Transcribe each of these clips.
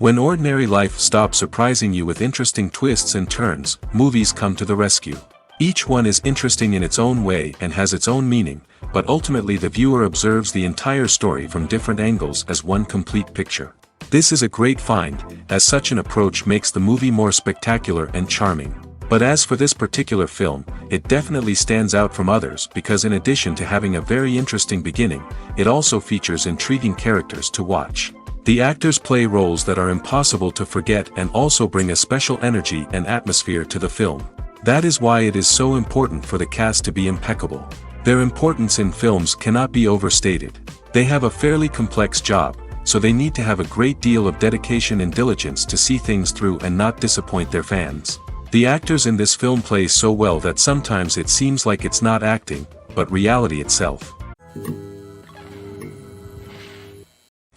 When ordinary life stops surprising you with interesting twists and turns, movies come to the rescue. Each one is interesting in its own way and has its own meaning, but ultimately the viewer observes the entire story from different angles as one complete picture. This is a great find, as such an approach makes the movie more spectacular and charming. But as for this particular film, it definitely stands out from others because in addition to having a very interesting beginning, it also features intriguing characters to watch. The actors play roles that are impossible to forget and also bring a special energy and atmosphere to the film. That is why it is so important for the cast to be impeccable. Their importance in films cannot be overstated. They have a fairly complex job, so they need to have a great deal of dedication and diligence to see things through and not disappoint their fans. The actors in this film play so well that sometimes it seems like it's not acting, but reality itself.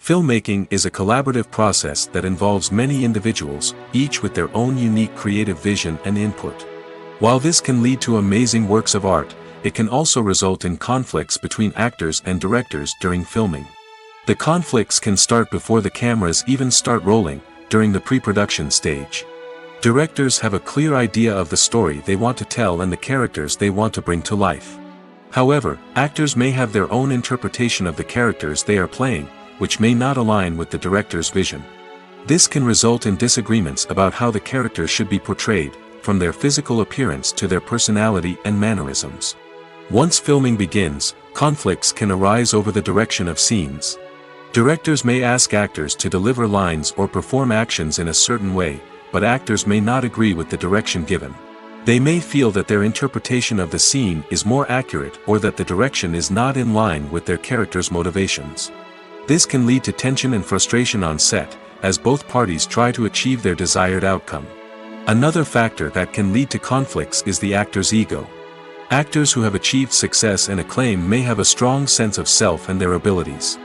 Filmmaking is a collaborative process that involves many individuals, each with their own unique creative vision and input. While this can lead to amazing works of art, it can also result in conflicts between actors and directors during filming. The conflicts can start before the cameras even start rolling, during the pre-production stage. Directors have a clear idea of the story they want to tell and the characters they want to bring to life. However, actors may have their own interpretation of the characters they are playing, which may not align with the director's vision. This can result in disagreements about how the characters should be portrayed, from their physical appearance to their personality and mannerisms. Once filming begins, conflicts can arise over the direction of scenes. Directors may ask actors to deliver lines or perform actions in a certain way, but actors may not agree with the direction given. They may feel that their interpretation of the scene is more accurate or that the direction is not in line with their character's motivations. This can lead to tension and frustration on set, as both parties try to achieve their desired outcome. Another factor that can lead to conflicts is the actor's ego. Actors who have achieved success and acclaim may have a strong sense of self and their abilities.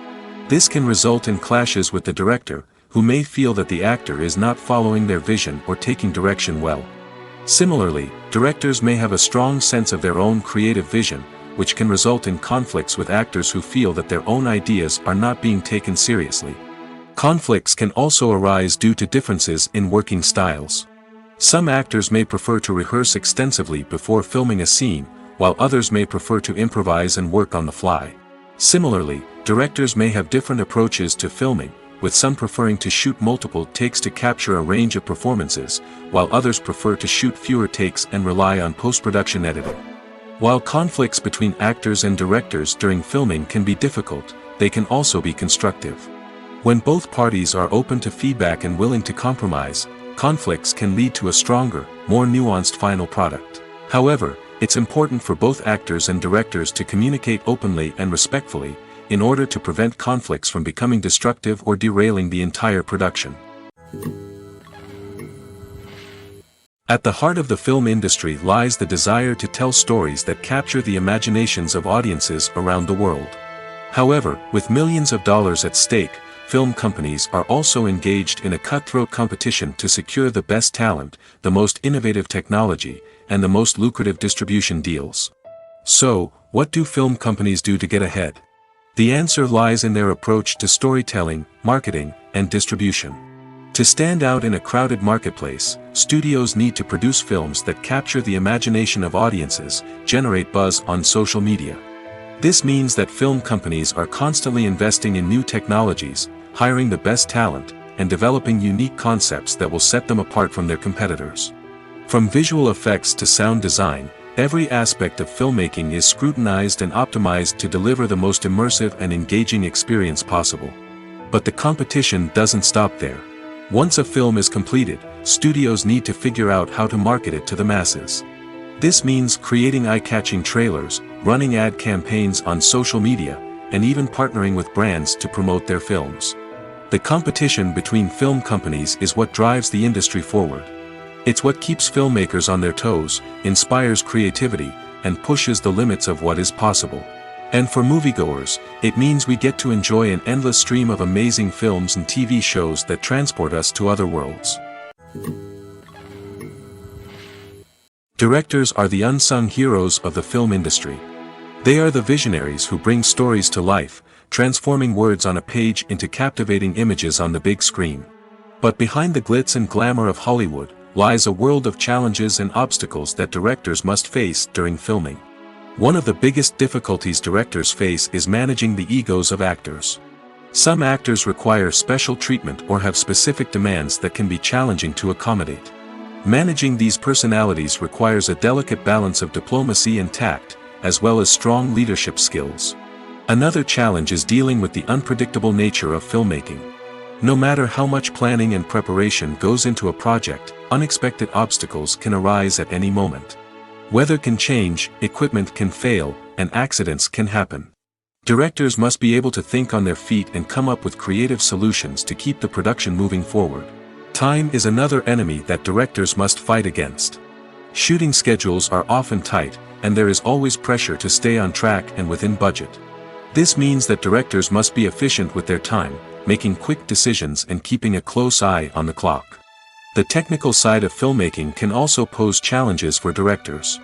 This can result in clashes with the director, who may feel that the actor is not following their vision or taking direction well. Similarly, directors may have a strong sense of their own creative vision, which can result in conflicts with actors who feel that their own ideas are not being taken seriously. Conflicts can also arise due to differences in working styles. Some actors may prefer to rehearse extensively before filming a scene, while others may prefer to improvise and work on the fly. Similarly, directors may have different approaches to filming, with some preferring to shoot multiple takes to capture a range of performances, while others prefer to shoot fewer takes and rely on post-production editing. While conflicts between actors and directors during filming can be difficult, they can also be constructive. When both parties are open to feedback and willing to compromise, conflicts can lead to a stronger, more nuanced final product. However, it's important for both actors and directors to communicate openly and respectfully, in order to prevent conflicts from becoming destructive or derailing the entire production. At the heart of the film industry lies the desire to tell stories that capture the imaginations of audiences around the world. However, with millions of dollars at stake, film companies are also engaged in a cutthroat competition to secure the best talent, the most innovative technology, and the most lucrative distribution deals. So, what do film companies do to get ahead? The answer lies in their approach to storytelling, marketing, and distribution. To stand out in a crowded marketplace, studios need to produce films that capture the imagination of audiences, generate buzz on social media. This means that film companies are constantly investing in new technologies, hiring the best talent, and developing unique concepts that will set them apart from their competitors. From visual effects to sound design, every aspect of filmmaking is scrutinized and optimized to deliver the most immersive and engaging experience possible. But the competition doesn't stop there. Once a film is completed, studios need to figure out how to market it to the masses. This means creating eye-catching trailers, running ad campaigns on social media, and even partnering with brands to promote their films. The competition between film companies is what drives the industry forward. It's what keeps filmmakers on their toes, inspires creativity, and pushes the limits of what is possible. And for moviegoers, it means we get to enjoy an endless stream of amazing films and TV shows that transport us to other worlds. Directors are the unsung heroes of the film industry. They are the visionaries who bring stories to life, transforming words on a page into captivating images on the big screen. But behind the glitz and glamour of Hollywood, lies a world of challenges and obstacles that directors must face during filming. One of the biggest difficulties directors face is managing the egos of actors. Some actors require special treatment or have specific demands that can be challenging to accommodate. Managing these personalities requires a delicate balance of diplomacy and tact, as well as strong leadership skills. Another challenge is dealing with the unpredictable nature of filmmaking. No matter how much planning and preparation goes into a project, unexpected obstacles can arise at any moment. Weather can change, equipment can fail, and accidents can happen. Directors must be able to think on their feet and come up with creative solutions to keep the production moving forward. Time is another enemy that directors must fight against. Shooting schedules are often tight, and there is always pressure to stay on track and within budget. This means that directors must be efficient with their time, making quick decisions and keeping a close eye on the clock. The technical side of filmmaking can also pose challenges for directors.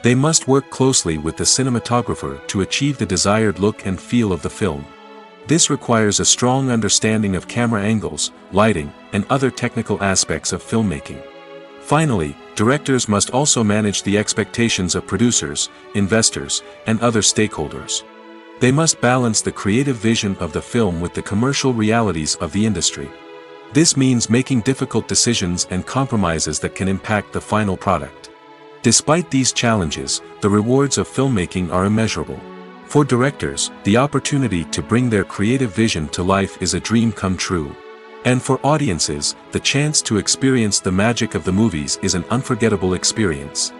They must work closely with the cinematographer to achieve the desired look and feel of the film. This requires a strong understanding of camera angles, lighting, and other technical aspects of filmmaking. Finally, directors must also manage the expectations of producers, investors, and other stakeholders. They must balance the creative vision of the film with the commercial realities of the industry. This means making difficult decisions and compromises that can impact the final product. Despite these challenges, the rewards of filmmaking are immeasurable. For directors, the opportunity to bring their creative vision to life is a dream come true. And for audiences, the chance to experience the magic of the movies is an unforgettable experience.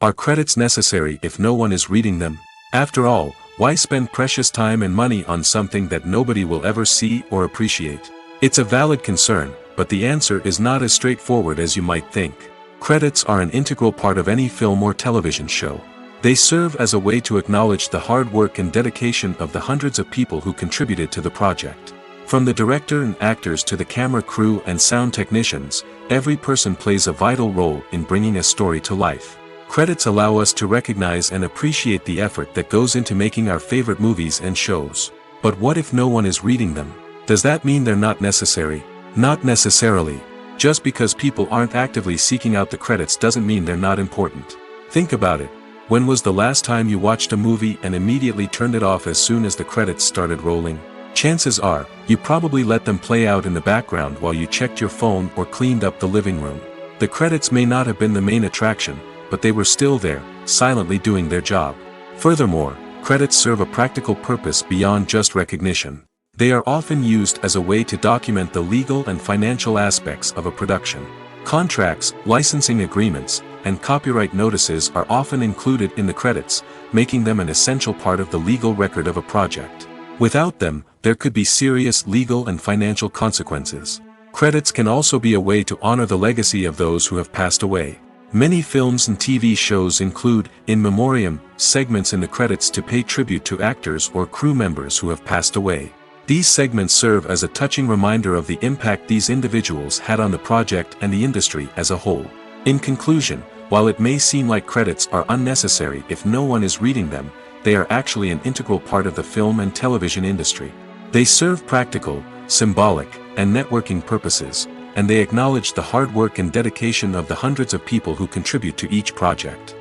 Are credits necessary if no one is reading them? After all, why spend precious time and money on something that nobody will ever see or appreciate? It's a valid concern, but the answer is not as straightforward as you might think. Credits are an integral part of any film or television show. They serve as a way to acknowledge the hard work and dedication of the hundreds of people who contributed to the project. From the director and actors to the camera crew and sound technicians, every person plays a vital role in bringing a story to life. Credits allow us to recognize and appreciate the effort that goes into making our favorite movies and shows. But what if no one is reading them? Does that mean they're not necessary? Not necessarily. Just because people aren't actively seeking out the credits doesn't mean they're not important. Think about it. When was the last time you watched a movie and immediately turned it off as soon as the credits started rolling? Chances are, you probably let them play out in the background while you checked your phone or cleaned up the living room. The credits may not have been the main attraction, but they were still there, silently doing their job. Furthermore, credits serve a practical purpose beyond just recognition. They are often used as a way to document the legal and financial aspects of a production. Contracts, licensing agreements, and copyright notices are often included in the credits, making them an essential part of the legal record of a project. Without them, there could be serious legal and financial consequences. Credits can also be a way to honor the legacy of those who have passed away. Many films and TV shows include, in memoriam, segments in the credits to pay tribute to actors or crew members who have passed away. These segments serve as a touching reminder of the impact these individuals had on the project and the industry as a whole. In conclusion, while it may seem like credits are unnecessary if no one is reading them, they are actually an integral part of the film and television industry. They serve practical, symbolic, and networking purposes, and they acknowledge the hard work and dedication of the hundreds of people who contribute to each project.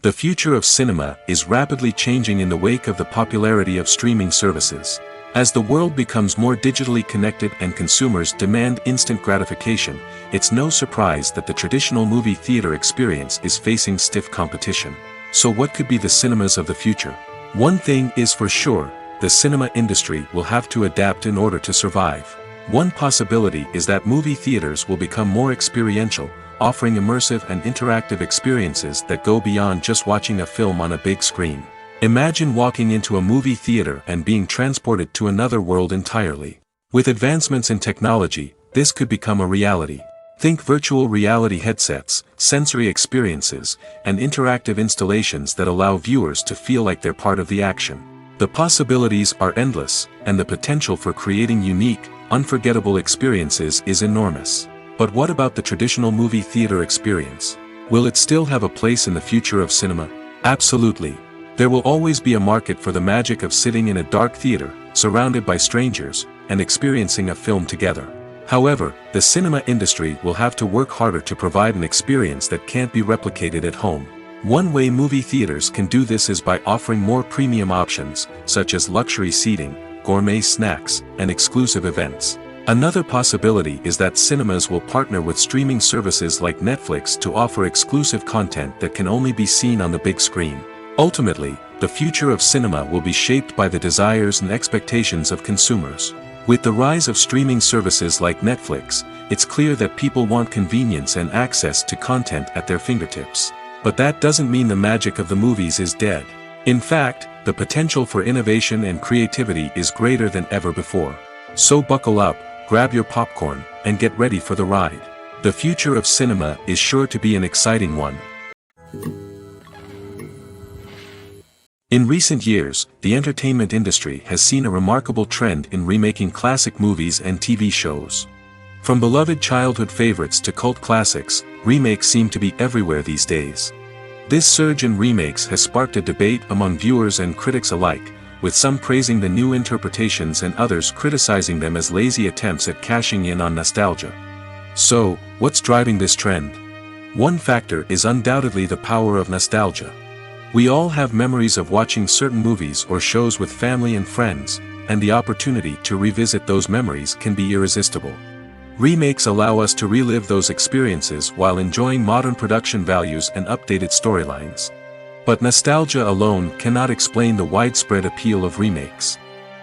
The future of cinema is rapidly changing in the wake of the popularity of streaming services. As the world becomes more digitally connected and consumers demand instant gratification, it's no surprise that the traditional movie theater experience is facing stiff competition. So what could be the cinemas of the future? One thing is for sure, the cinema industry will have to adapt in order to survive. One possibility is that movie theaters will become more experiential, offering immersive and interactive experiences that go beyond just watching a film on a big screen. Imagine walking into a movie theater and being transported to another world entirely. With advancements in technology, this could become a reality. Think virtual reality headsets, sensory experiences, and interactive installations that allow viewers to feel like they're part of the action. The possibilities are endless, and the potential for creating unique, unforgettable experiences is enormous. But what about the traditional movie theater experience? Will it still have a place in the future of cinema? Absolutely. There will always be a market for the magic of sitting in a dark theater, surrounded by strangers, and experiencing a film together. However, the cinema industry will have to work harder to provide an experience that can't be replicated at home. One way movie theaters can do this is by offering more premium options, such as luxury seating, gourmet snacks, and exclusive events. Another possibility is that cinemas will partner with streaming services like Netflix to offer exclusive content that can only be seen on the big screen. Ultimately, the future of cinema will be shaped by the desires and expectations of consumers. With the rise of streaming services like Netflix, it's clear that people want convenience and access to content at their fingertips. But that doesn't mean the magic of the movies is dead. In fact, the potential for innovation and creativity is greater than ever before. So buckle up, grab your popcorn, and get ready for the ride. The future of cinema is sure to be an exciting one. In recent years, the entertainment industry has seen a remarkable trend in remaking classic movies and TV shows. From beloved childhood favorites to cult classics, remakes seem to be everywhere these days. This surge in remakes has sparked a debate among viewers and critics alike, with some praising the new interpretations and others criticizing them as lazy attempts at cashing in on nostalgia. So, what's driving this trend? One factor is undoubtedly the power of nostalgia. We all have memories of watching certain movies or shows with family and friends, and the opportunity to revisit those memories can be irresistible. Remakes allow us to relive those experiences while enjoying modern production values and updated storylines. But nostalgia alone cannot explain the widespread appeal of remakes.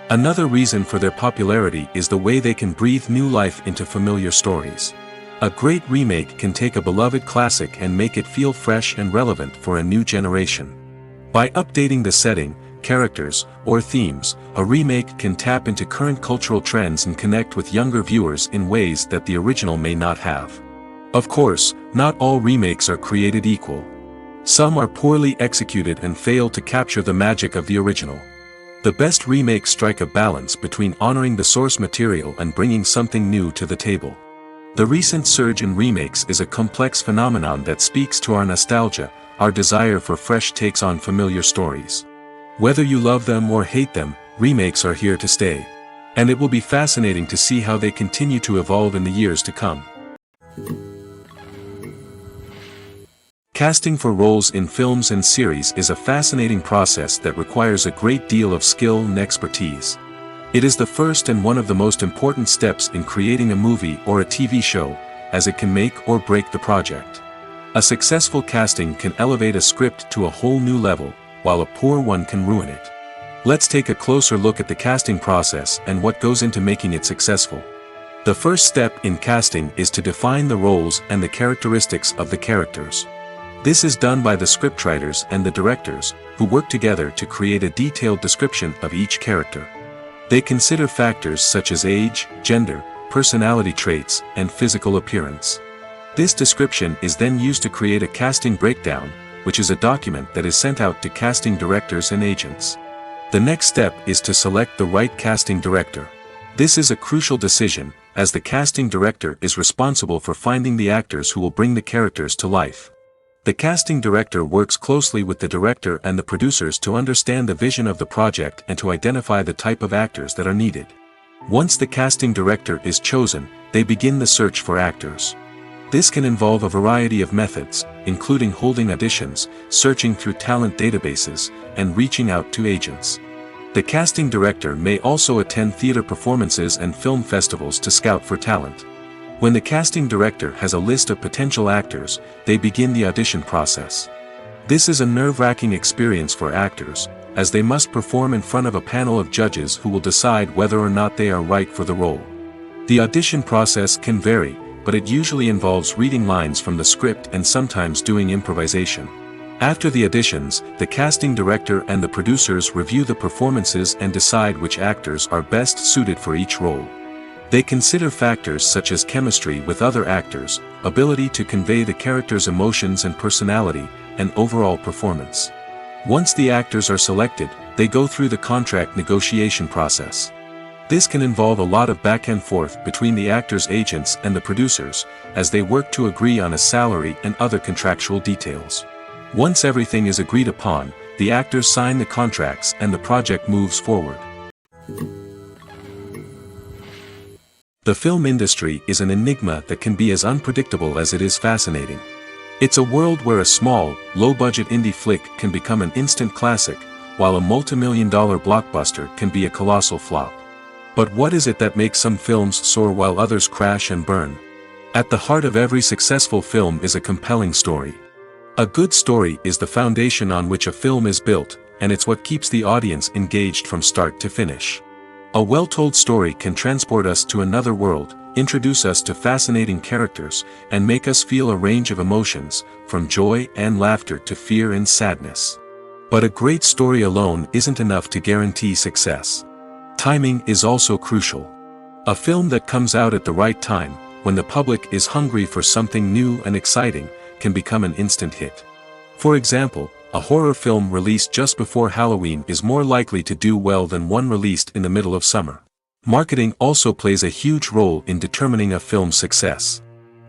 Another reason for their popularity is the way they can breathe new life into familiar stories. A great remake can take a beloved classic and make it feel fresh and relevant for a new generation. By updating the setting, characters, or themes, a remake can tap into current cultural trends and connect with younger viewers in ways that the original may not have. Of course, not all remakes are created equal. Some are poorly executed and fail to capture the magic of the original. The best remakes strike a balance between honoring the source material and bringing something new to the table. The recent surge in remakes is a complex phenomenon that speaks to our nostalgia, our desire for fresh takes on familiar stories. Whether you love them or hate them, remakes are here to stay. And it will be fascinating to see how they continue to evolve in the years to come. Casting for roles in films and series is a fascinating process that requires a great deal of skill and expertise. It is the first and one of the most important steps in creating a movie or a TV show, as it can make or break the project. A successful casting can elevate a script to a whole new level, while a poor one can ruin it. Let's take a closer look at the casting process and what goes into making it successful. The first step in casting is to define the roles and the characteristics of the characters. This is done by the scriptwriters and the directors, who work together to create a detailed description of each character. They consider factors such as age, gender, personality traits, and physical appearance. This description is then used to create a casting breakdown, which is a document that is sent out to casting directors and agents. The next step is to select the right casting director. This is a crucial decision, as the casting director is responsible for finding the actors who will bring the characters to life. The casting director works closely with the director and the producers to understand the vision of the project and to identify the type of actors that are needed. Once the casting director is chosen, they begin the search for actors. This can involve a variety of methods, including holding auditions, searching through talent databases, and reaching out to agents. The casting director may also attend theater performances and film festivals to scout for talent. When the casting director has a list of potential actors, they begin the audition process. This is a nerve-wracking experience for actors, as they must perform in front of a panel of judges who will decide whether or not they are right for the role. The audition process can vary, but it usually involves reading lines from the script and sometimes doing improvisation. After the auditions, the casting director and the producers review the performances and decide which actors are best suited for each role. They consider factors such as chemistry with other actors, ability to convey the character's emotions and personality, and overall performance. Once the actors are selected, they go through the contract negotiation process. This can involve a lot of back and forth between the actors' agents and the producers, as they work to agree on a salary and other contractual details. Once everything is agreed upon, the actors sign the contracts and the project moves forward. The film industry is an enigma that can be as unpredictable as it is fascinating. It's a world where a small, low-budget indie flick can become an instant classic, while a multi-million-dollar blockbuster can be a colossal flop. But what is it that makes some films soar while others crash and burn? At the heart of every successful film is a compelling story. A good story is the foundation on which a film is built, and it's what keeps the audience engaged from start to finish. A well-told story can transport us to another world, introduce us to fascinating characters, and make us feel a range of emotions, from joy and laughter to fear and sadness. But a great story alone isn't enough to guarantee success. Timing is also crucial. A film that comes out at the right time, when the public is hungry for something new and exciting, can become an instant hit. For example, a horror film released just before Halloween is more likely to do well than one released in the middle of summer. Marketing also plays a huge role in determining a film's success.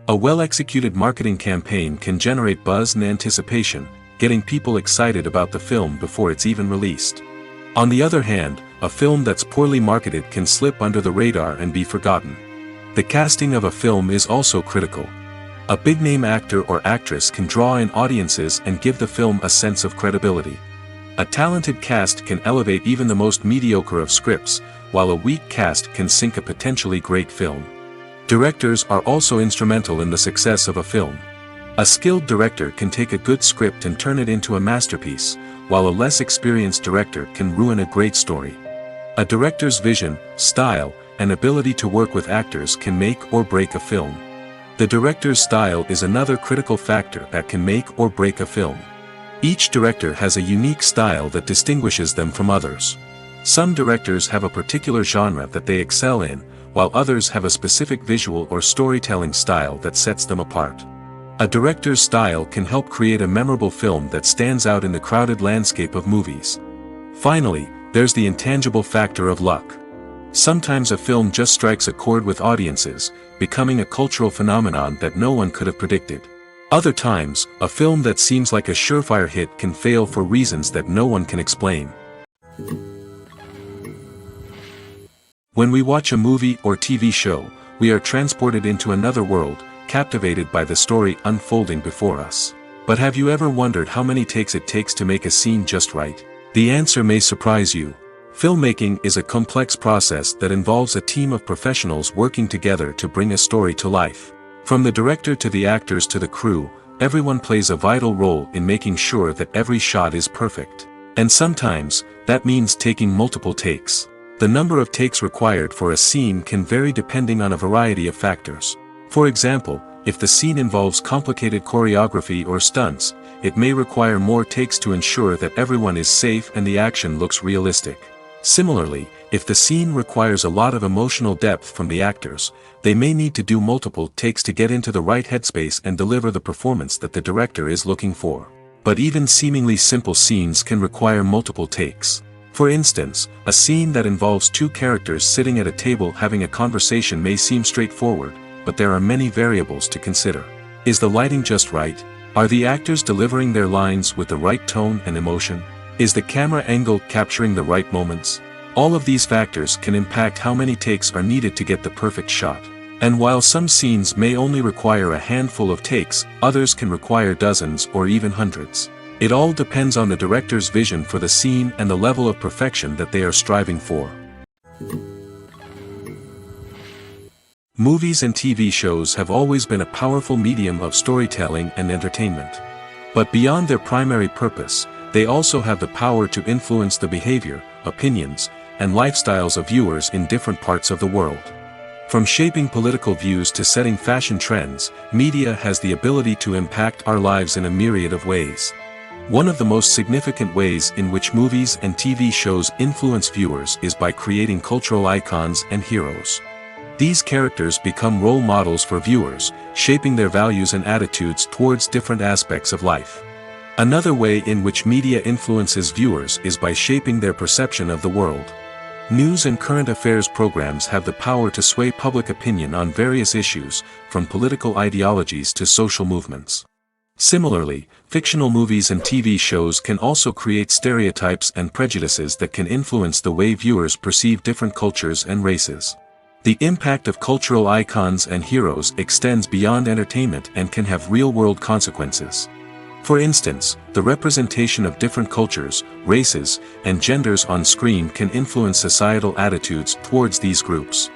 A well-executed marketing campaign can generate buzz and anticipation, getting people excited about the film before it's even released. On the other hand, a film that's poorly marketed can slip under the radar and be forgotten. The casting of a film is also critical. A big-name actor or actress can draw in audiences and give the film a sense of credibility. A talented cast can elevate even the most mediocre of scripts, while a weak cast can sink a potentially great film. Directors are also instrumental in the success of a film. A skilled director can take a good script and turn it into a masterpiece, while a less experienced director can ruin a great story. A director's vision, style, and ability to work with actors can make or break a film. The director's style is another critical factor that can make or break a film. Each director has a unique style that distinguishes them from others. Some directors have a particular genre that they excel in, while others have a specific visual or storytelling style that sets them apart. A director's style can help create a memorable film that stands out in the crowded landscape of movies. Finally, there's the intangible factor of luck. Sometimes a film just strikes a chord with audiences, becoming a cultural phenomenon that no one could have predicted. Other times, a film that seems like a surefire hit can fail for reasons that no one can explain. When we watch a movie or TV show, we are transported into another world, captivated by the story unfolding before us. But have you ever wondered how many takes it takes to make a scene just right? The answer may surprise you. Filmmaking is a complex process that involves a team of professionals working together to bring a story to life. From the director to the actors to the crew, everyone plays a vital role in making sure that every shot is perfect. And sometimes, that means taking multiple takes. The number of takes required for a scene can vary depending on a variety of factors. For example, if the scene involves complicated choreography or stunts, it may require more takes to ensure that everyone is safe and the action looks realistic. Similarly, if the scene requires a lot of emotional depth from the actors, they may need to do multiple takes to get into the right headspace and deliver the performance that the director is looking for. But even seemingly simple scenes can require multiple takes. For instance, a scene that involves two characters sitting at a table having a conversation may seem straightforward, but there are many variables to consider. Is the lighting just right? Are the actors delivering their lines with the right tone and emotion? Is the camera angle capturing the right moments? All of these factors can impact how many takes are needed to get the perfect shot. And while some scenes may only require a handful of takes, others can require dozens or even hundreds. It all depends on the director's vision for the scene and the level of perfection that they are striving for. Movies and TV shows have always been a powerful medium of storytelling and entertainment. But beyond their primary purpose, they also have the power to influence the behavior, opinions, and lifestyles of viewers in different parts of the world. From shaping political views to setting fashion trends, media has the ability to impact our lives in a myriad of ways. One of the most significant ways in which movies and TV shows influence viewers is by creating cultural icons and heroes. These characters become role models for viewers, shaping their values and attitudes towards different aspects of life. Another way in which media influences viewers is by shaping their perception of the world. News and current affairs programs have the power to sway public opinion on various issues, from political ideologies to social movements. Similarly, fictional movies and TV shows can also create stereotypes and prejudices that can influence the way viewers perceive different cultures and races. The impact of cultural icons and heroes extends beyond entertainment and can have real-world consequences. For instance, the representation of different cultures, races, and genders on screen can influence societal attitudes towards these groups.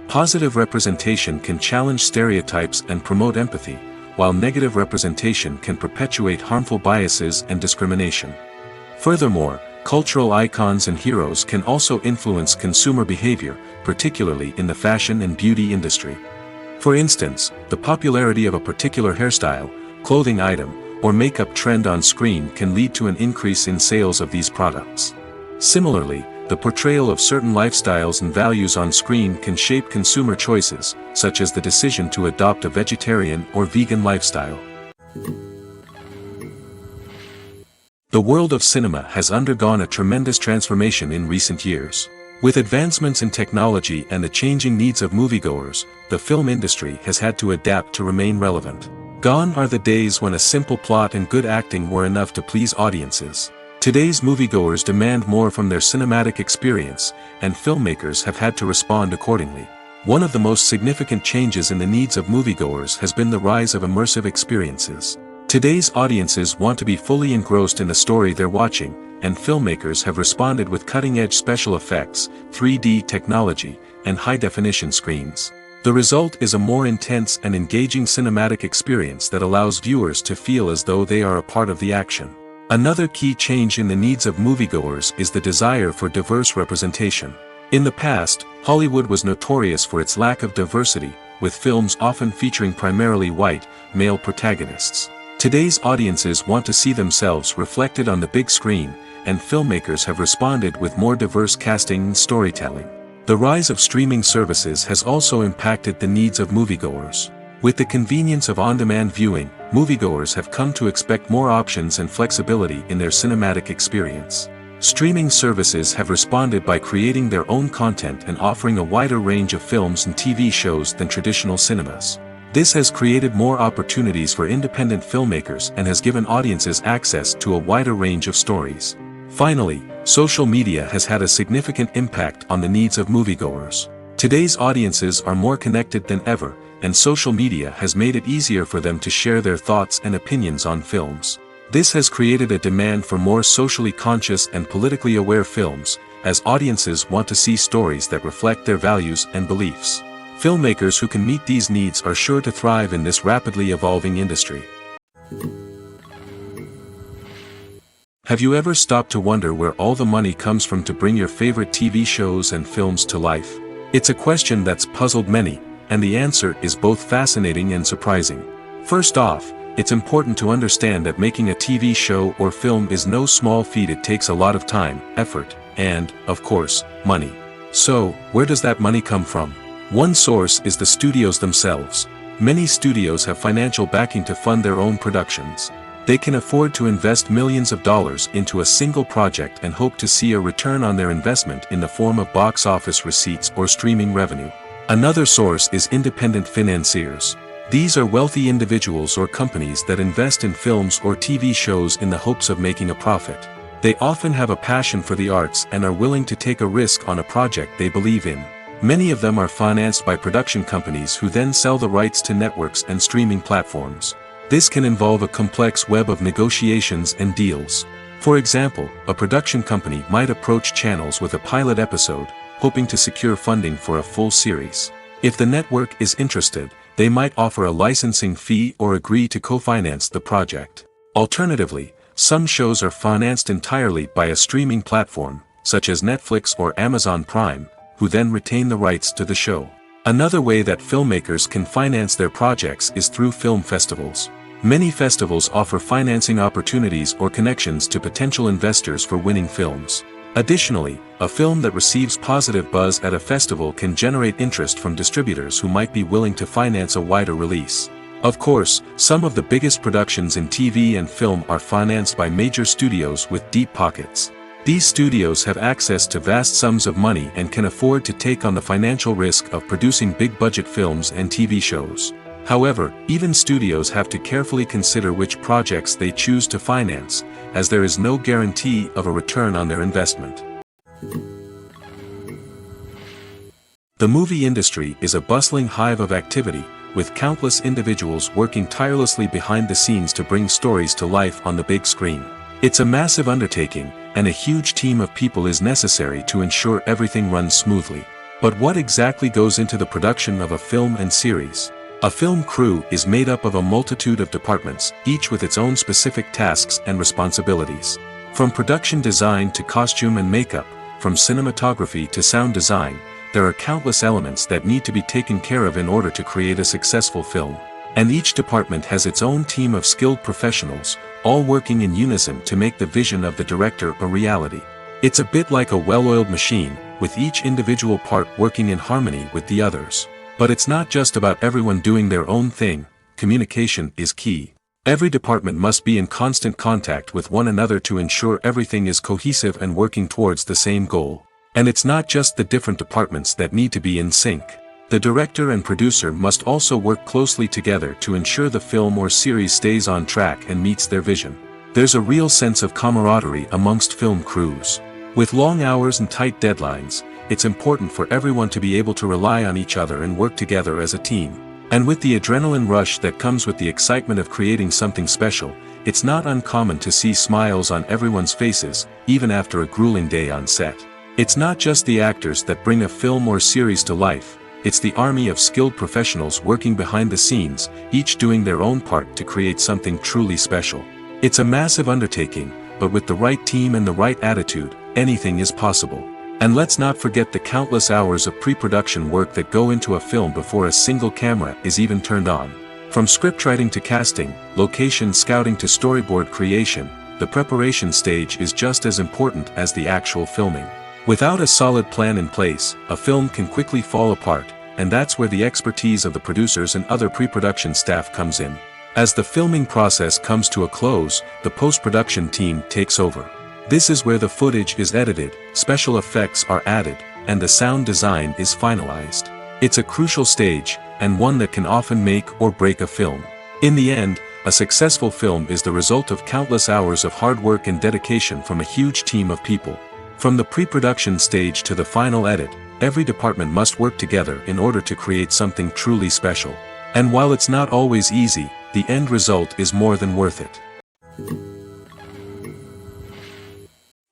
Positive representation can challenge stereotypes and promote empathy, while negative representation can perpetuate harmful biases and discrimination. Furthermore, cultural icons and heroes can also influence consumer behavior, particularly in the fashion and beauty industry. For instance, the popularity of a particular hairstyle, clothing item, or makeup trend on screen can lead to an increase in sales of these products. Similarly, the portrayal of certain lifestyles and values on screen can shape consumer choices, such as the decision to adopt a vegetarian or vegan lifestyle. The world of cinema has undergone a tremendous transformation in recent years. With advancements in technology and the changing needs of moviegoers, the film industry has had to adapt to remain relevant. Gone are the days when a simple plot and good acting were enough to please audiences. Today's moviegoers demand more from their cinematic experience, and filmmakers have had to respond accordingly. One of the most significant changes in the needs of moviegoers has been the rise of immersive experiences. Today's audiences want to be fully engrossed in the story they're watching, and filmmakers have responded with cutting-edge special effects, 3D technology, and high-definition screens. The result is a more intense and engaging cinematic experience that allows viewers to feel as though they are a part of the action. Another key change in the needs of moviegoers is the desire for diverse representation. In the past, Hollywood was notorious for its lack of diversity, with films often featuring primarily white, male protagonists. Today's audiences want to see themselves reflected on the big screen, and filmmakers have responded with more diverse casting and storytelling. The rise of streaming services has also impacted the needs of moviegoers. With the convenience of on-demand viewing, moviegoers have come to expect more options and flexibility in their cinematic experience. Streaming services have responded by creating their own content and offering a wider range of films and TV shows than traditional cinemas. This has created more opportunities for independent filmmakers and has given audiences access to a wider range of stories. Finally, social media has had a significant impact on the needs of moviegoers. Today's audiences are more connected than ever, and social media has made it easier for them to share their thoughts and opinions on films. This has created a demand for more socially conscious and politically aware films, as audiences want to see stories that reflect their values and beliefs. Filmmakers who can meet these needs are sure to thrive in this rapidly evolving industry. Have you ever stopped to wonder where all the money comes from to bring your favorite TV shows and films to life? It's a question that's puzzled many, and the answer is both fascinating and surprising. First off, it's important to understand that making a TV show or film is no small feat. It takes a lot of time, effort, and, of course, money. So, where does that money come from? One source is the studios themselves. Many studios have financial backing to fund their own productions. They can afford to invest millions of dollars into a single project and hope to see a return on their investment in the form of box office receipts or streaming revenue. Another source is independent financiers. These are wealthy individuals or companies that invest in films or TV shows in the hopes of making a profit. They often have a passion for the arts and are willing to take a risk on a project they believe in. Many of them are financed by production companies who then sell the rights to networks and streaming platforms. This can involve a complex web of negotiations and deals. For example, a production company might approach channels with a pilot episode, hoping to secure funding for a full series. If the network is interested, they might offer a licensing fee or agree to co-finance the project. Alternatively, some shows are financed entirely by a streaming platform, such as Netflix or Amazon Prime, who then retain the rights to the show. Another way that filmmakers can finance their projects is through film festivals. Many festivals offer financing opportunities or connections to potential investors for winning films. Additionally, a film that receives positive buzz at a festival can generate interest from distributors who might be willing to finance a wider release. Of course, some of the biggest productions in TV and film are financed by major studios with deep pockets. These studios have access to vast sums of money and can afford to take on the financial risk of producing big-budget films and TV shows. However, even studios have to carefully consider which projects they choose to finance, as there is no guarantee of a return on their investment. The movie industry is a bustling hive of activity, with countless individuals working tirelessly behind the scenes to bring stories to life on the big screen. It's a massive undertaking, and a huge team of people is necessary to ensure everything runs smoothly. But what exactly goes into the production of a film and series? A film crew is made up of a multitude of departments, each with its own specific tasks and responsibilities. From production design to costume and makeup, from cinematography to sound design, there are countless elements that need to be taken care of in order to create a successful film. And each department has its own team of skilled professionals, all working in unison to make the vision of the director a reality. It's a bit like a well-oiled machine, with each individual part working in harmony with the others. But it's not just about everyone doing their own thing. Communication is key. Every department must be in constant contact with one another to ensure everything is cohesive and working towards the same goal. And it's not just the different departments that need to be in sync. The director and producer must also work closely together to ensure the film or series stays on track and meets their vision. There's a real sense of camaraderie amongst film crews. With long hours and tight deadlines, it's important for everyone to be able to rely on each other and work together as a team. And with the adrenaline rush that comes with the excitement of creating something special, it's not uncommon to see smiles on everyone's faces, even after a grueling day on set. It's not just the actors that bring a film or series to life, it's the army of skilled professionals working behind the scenes, each doing their own part to create something truly special. It's a massive undertaking, but with the right team and the right attitude, anything is possible. And let's not forget the countless hours of pre-production work that go into a film before a single camera is even turned on. From scriptwriting to casting, location scouting to storyboard creation, the preparation stage is just as important as the actual filming. Without a solid plan in place, a film can quickly fall apart, and that's where the expertise of the producers and other pre-production staff comes in. As the filming process comes to a close, the post-production team takes over. This is where the footage is edited, special effects are added, and the sound design is finalized. It's a crucial stage, and one that can often make or break a film. In the end, a successful film is the result of countless hours of hard work and dedication from a huge team of people. From the pre-production stage to the final edit, every department must work together in order to create something truly special. And while it's not always easy, the end result is more than worth it.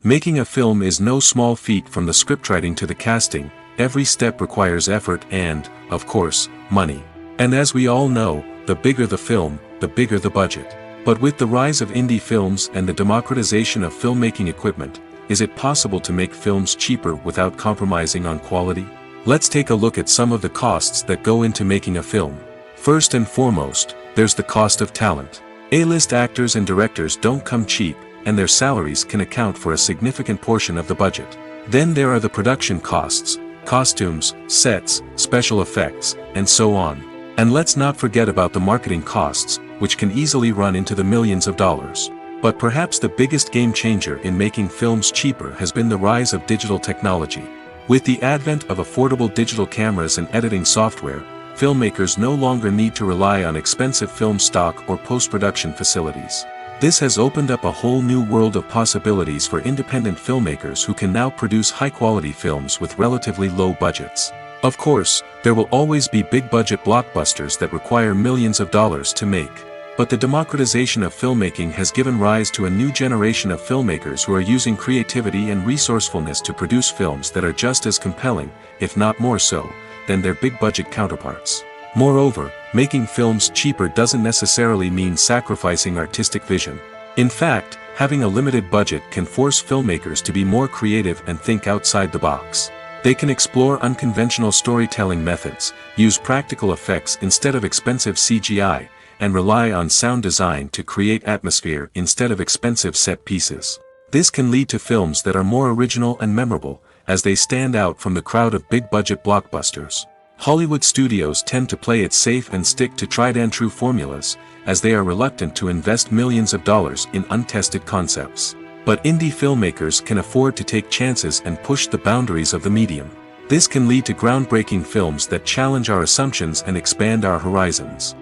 Making a film is no small feat. From the scriptwriting to the casting, every step requires effort and, of course, money. And as we all know, the bigger the film, the bigger the budget. But with the rise of indie films and the democratization of filmmaking equipment, is it possible to make films cheaper without compromising on quality? Let's take a look at some of the costs that go into making a film. First and foremost, there's the cost of talent. A-list actors and directors don't come cheap, and their salaries can account for a significant portion of the budget. Then there are the production costs, costumes, sets, special effects, and so on. And let's not forget about the marketing costs, which can easily run into the millions of dollars. But perhaps the biggest game changer in making films cheaper has been the rise of digital technology. With the advent of affordable digital cameras and editing software, filmmakers no longer need to rely on expensive film stock or post-production facilities. This has opened up a whole new world of possibilities for independent filmmakers who can now produce high-quality films with relatively low budgets. Of course, there will always be big-budget blockbusters that require millions of dollars to make. But the democratization of filmmaking has given rise to a new generation of filmmakers who are using creativity and resourcefulness to produce films that are just as compelling, if not more so, than their big-budget counterparts. Moreover, making films cheaper doesn't necessarily mean sacrificing artistic vision. In fact, having a limited budget can force filmmakers to be more creative and think outside the box. They can explore unconventional storytelling methods, use practical effects instead of expensive CGI, and rely on sound design to create atmosphere instead of expensive set pieces. This can lead to films that are more original and memorable, as they stand out from the crowd of big-budget blockbusters. Hollywood studios tend to play it safe and stick to tried-and-true formulas, as they are reluctant to invest millions of dollars in untested concepts. But indie filmmakers can afford to take chances and push the boundaries of the medium. This can lead to groundbreaking films that challenge our assumptions and expand our horizons.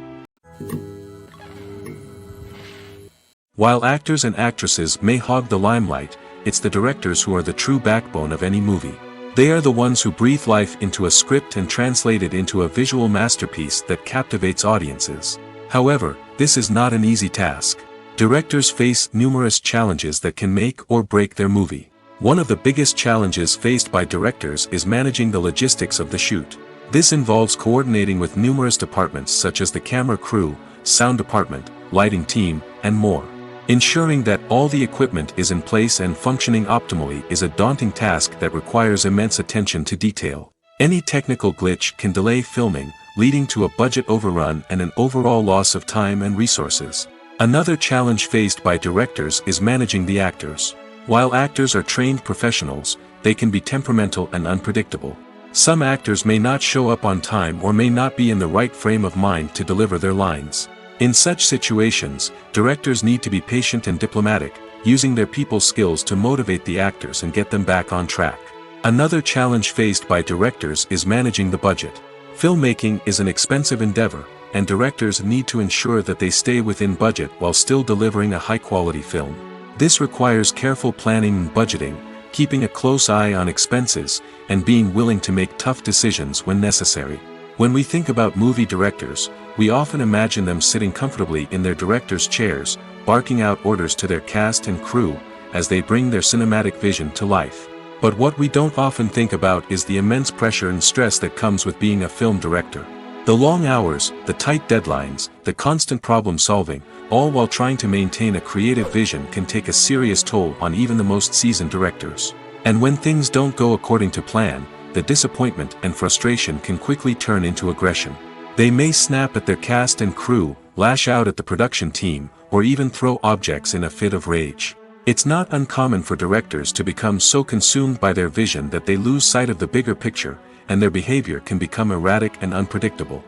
While actors and actresses may hog the limelight, it's the directors who are the true backbone of any movie. They are the ones who breathe life into a script and translate it into a visual masterpiece that captivates audiences. However, this is not an easy task. Directors face numerous challenges that can make or break their movie. One of the biggest challenges faced by directors is managing the logistics of the shoot. This involves coordinating with numerous departments such as the camera crew, sound department, lighting team, and more. Ensuring that all the equipment is in place and functioning optimally is a daunting task that requires immense attention to detail. Any technical glitch can delay filming, leading to a budget overrun and an overall loss of time and resources. Another challenge faced by directors is managing the actors. While actors are trained professionals, they can be temperamental and unpredictable. Some actors may not show up on time or may not be in the right frame of mind to deliver their lines. In such situations, directors need to be patient and diplomatic, using their people skills to motivate the actors and get them back on track. Another challenge faced by directors is managing the budget. Filmmaking is an expensive endeavor, and directors need to ensure that they stay within budget while still delivering a high-quality film. This requires careful planning and budgeting, keeping a close eye on expenses, and being willing to make tough decisions when necessary. When we think about movie directors, we often imagine them sitting comfortably in their director's chairs, barking out orders to their cast and crew, as they bring their cinematic vision to life. But what we don't often think about is the immense pressure and stress that comes with being a film director. The long hours, the tight deadlines, the constant problem solving, all while trying to maintain a creative vision can take a serious toll on even the most seasoned directors. And when things don't go according to plan, the disappointment and frustration can quickly turn into aggression. They may snap at their cast and crew, lash out at the production team, or even throw objects in a fit of rage. It's not uncommon for directors to become so consumed by their vision that they lose sight of the bigger picture, and their behavior can become erratic and unpredictable.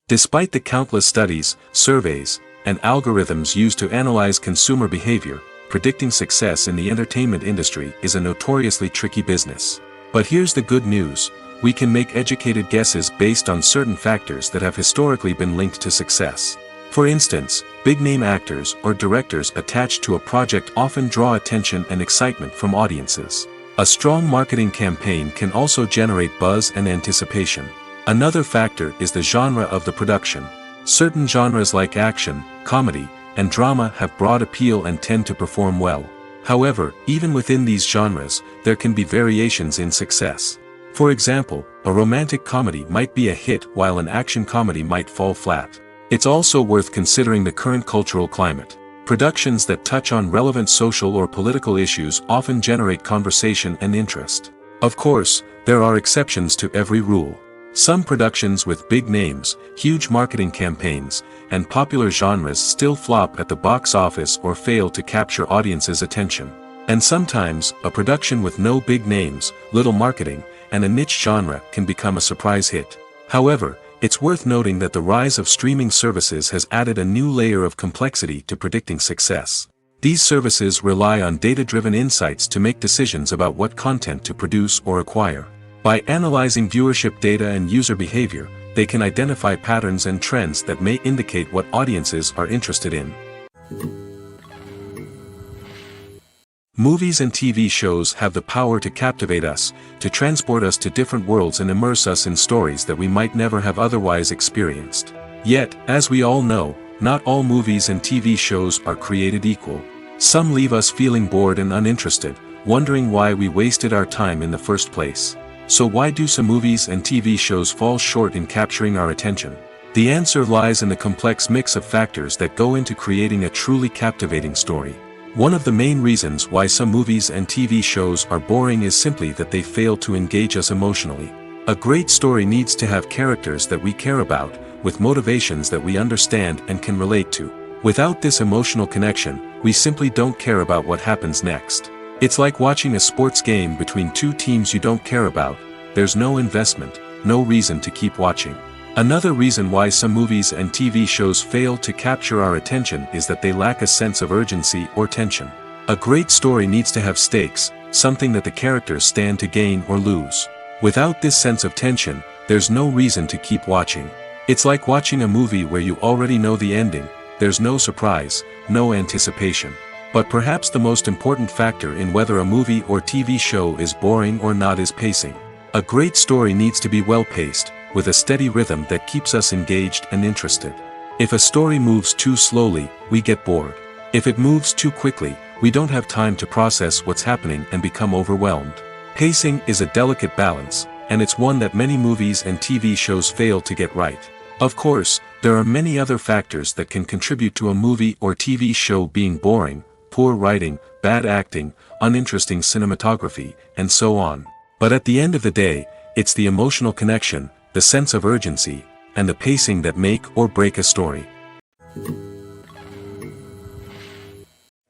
Despite the countless studies, surveys, and algorithms used to analyze consumer behavior, predicting success in the entertainment industry is a notoriously tricky business. But here's the good news: we can make educated guesses based on certain factors that have historically been linked to success. For instance, big-name actors or directors attached to a project often draw attention and excitement from audiences. A strong marketing campaign can also generate buzz and anticipation. Another factor is the genre of the production. Certain genres like action, comedy, and drama have broad appeal and tend to perform well. However, even within these genres, there can be variations in success. For example, a romantic comedy might be a hit while an action comedy might fall flat. It's also worth considering the current cultural climate. Productions that touch on relevant social or political issues often generate conversation and interest. Of course, there are exceptions to every rule. Some productions with big names, huge marketing campaigns, and popular genres still flop at the box office or fail to capture audiences' attention. And sometimes, a production with no big names, little marketing, and a niche genre can become a surprise hit. However, it's worth noting that the rise of streaming services has added a new layer of complexity to predicting success. These services rely on data-driven insights to make decisions about what content to produce or acquire. By analyzing viewership data and user behavior, they can identify patterns and trends that may indicate what audiences are interested in. Movies and TV shows have the power to captivate us, to transport us to different worlds and immerse us in stories that we might never have otherwise experienced. Yet, as we all know, not all movies and TV shows are created equal. Some leave us feeling bored and uninterested, wondering why we wasted our time in the first place. So why do some movies and TV shows fall short in capturing our attention? The answer lies in the complex mix of factors that go into creating a truly captivating story. One of the main reasons why some movies and TV shows are boring is simply that they fail to engage us emotionally. A great story needs to have characters that we care about, with motivations that we understand and can relate to. Without this emotional connection, we simply don't care about what happens next. It's like watching a sports game between two teams you don't care about. There's no investment, no reason to keep watching. Another reason why some movies and TV shows fail to capture our attention is that they lack a sense of urgency or tension. A great story needs to have stakes, something that the characters stand to gain or lose. Without this sense of tension, there's no reason to keep watching. It's like watching a movie where you already know the ending, there's no surprise, no anticipation. But perhaps the most important factor in whether a movie or TV show is boring or not is pacing. A great story needs to be well-paced, with a steady rhythm that keeps us engaged and interested. If a story moves too slowly, we get bored. If it moves too quickly, we don't have time to process what's happening and become overwhelmed. Pacing is a delicate balance, and it's one that many movies and TV shows fail to get right. Of course, there are many other factors that can contribute to a movie or TV show being boring: poor writing, bad acting, uninteresting cinematography, and so on. But at the end of the day, it's the emotional connection, the sense of urgency, and the pacing that make or break a story.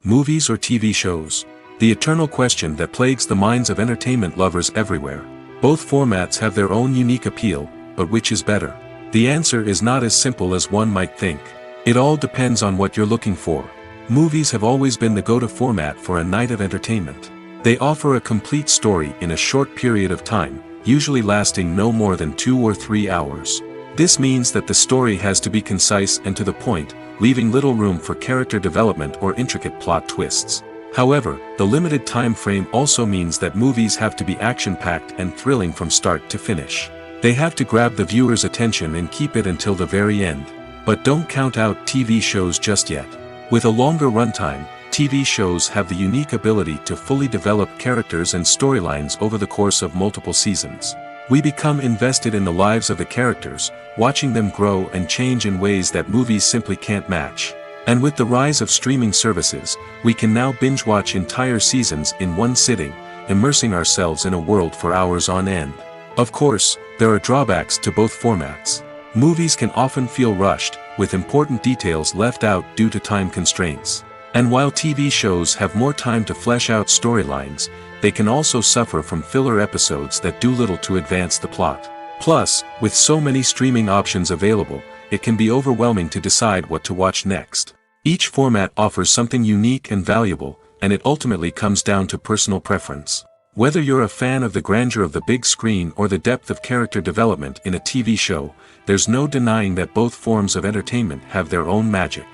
Movies or TV shows? The eternal question that plagues the minds of entertainment lovers everywhere. Both formats have their own unique appeal, but which is better? The answer is not as simple as one might think. It all depends on what you're looking for. Movies have always been the go-to format for a night of entertainment. They offer a complete story in a short period of time, usually lasting no more than 2 or 3 hours. This means that the story has to be concise and to the point, leaving little room for character development or intricate plot twists. However, the limited time frame also means that movies have to be action-packed and thrilling from start to finish. They have to grab the viewer's attention and keep it until the very end. But don't count out TV shows just yet. With a longer runtime, TV shows have the unique ability to fully develop characters and storylines over the course of multiple seasons. We become invested in the lives of the characters, watching them grow and change in ways that movies simply can't match. And with the rise of streaming services, we can now binge-watch entire seasons in one sitting, immersing ourselves in a world for hours on end. Of course, there are drawbacks to both formats. Movies can often feel rushed, with important details left out due to time constraints. And while TV shows have more time to flesh out storylines, they can also suffer from filler episodes that do little to advance the plot. Plus, with so many streaming options available, it can be overwhelming to decide what to watch next. Each format offers something unique and valuable, and it ultimately comes down to personal preference. Whether you're a fan of the grandeur of the big screen or the depth of character development in a TV show, there's no denying that both forms of entertainment have their own magic.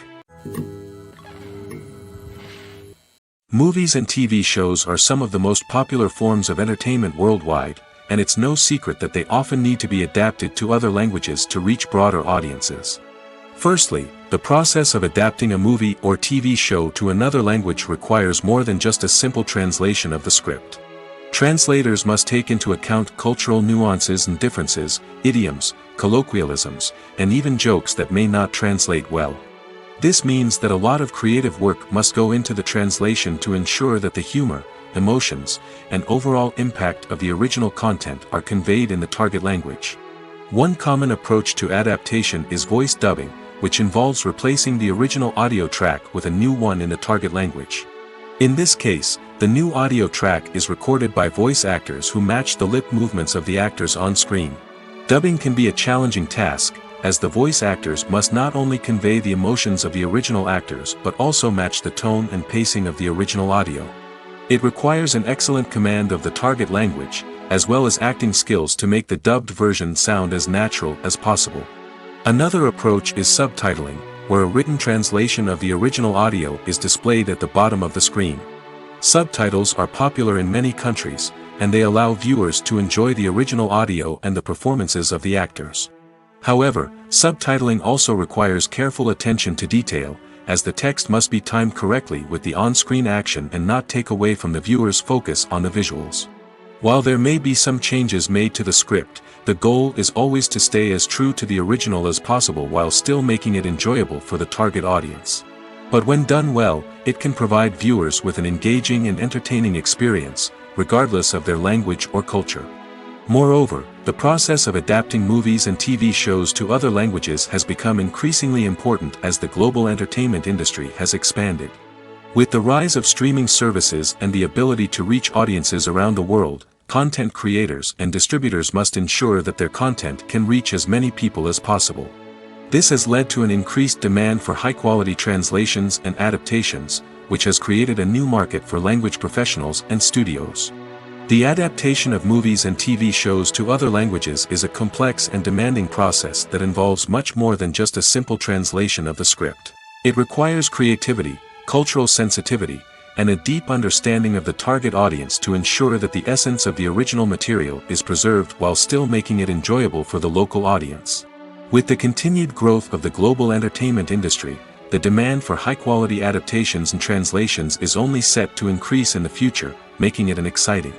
Movies and TV shows are some of the most popular forms of entertainment worldwide, and it's no secret that they often need to be adapted to other languages to reach broader audiences. Firstly, the process of adapting a movie or TV show to another language requires more than just a simple translation of the script. Translators must take into account cultural nuances and differences, idioms, colloquialisms, and even jokes that may not translate well. This means that a lot of creative work must go into the translation to ensure that the humor, emotions, and overall impact of the original content are conveyed in the target language. One common approach to adaptation is voice dubbing, which involves replacing the original audio track with a new one in the target language. In this case, the new audio track is recorded by voice actors who match the lip movements of the actors on screen. Dubbing can be a challenging task, as the voice actors must not only convey the emotions of the original actors but also match the tone and pacing of the original audio. It requires an excellent command of the target language, as well as acting skills to make the dubbed version sound as natural as possible. Another approach is subtitling, where a written translation of the original audio is displayed at the bottom of the screen. Subtitles are popular in many countries, and they allow viewers to enjoy the original audio and the performances of the actors. However, subtitling also requires careful attention to detail, as the text must be timed correctly with the on-screen action and not take away from the viewer's focus on the visuals. While there may be some changes made to the script, the goal is always to stay as true to the original as possible while still making it enjoyable for the target audience. But when done well, it can provide viewers with an engaging and entertaining experience, regardless of their language or culture. Moreover, the process of adapting movies and TV shows to other languages has become increasingly important as the global entertainment industry has expanded. With the rise of streaming services and the ability to reach audiences around the world, content creators and distributors must ensure that their content can reach as many people as possible. This has led to an increased demand for high-quality translations and adaptations, which has created a new market for language professionals and studios. The adaptation of movies and TV shows to other languages is a complex and demanding process that involves much more than just a simple translation of the script. It requires creativity, cultural sensitivity, and a deep understanding of the target audience to ensure that the essence of the original material is preserved while still making it enjoyable for the local audience. With the continued growth of the global entertainment industry, the demand for high-quality adaptations and translations is only set to increase in the future, making it an exciting.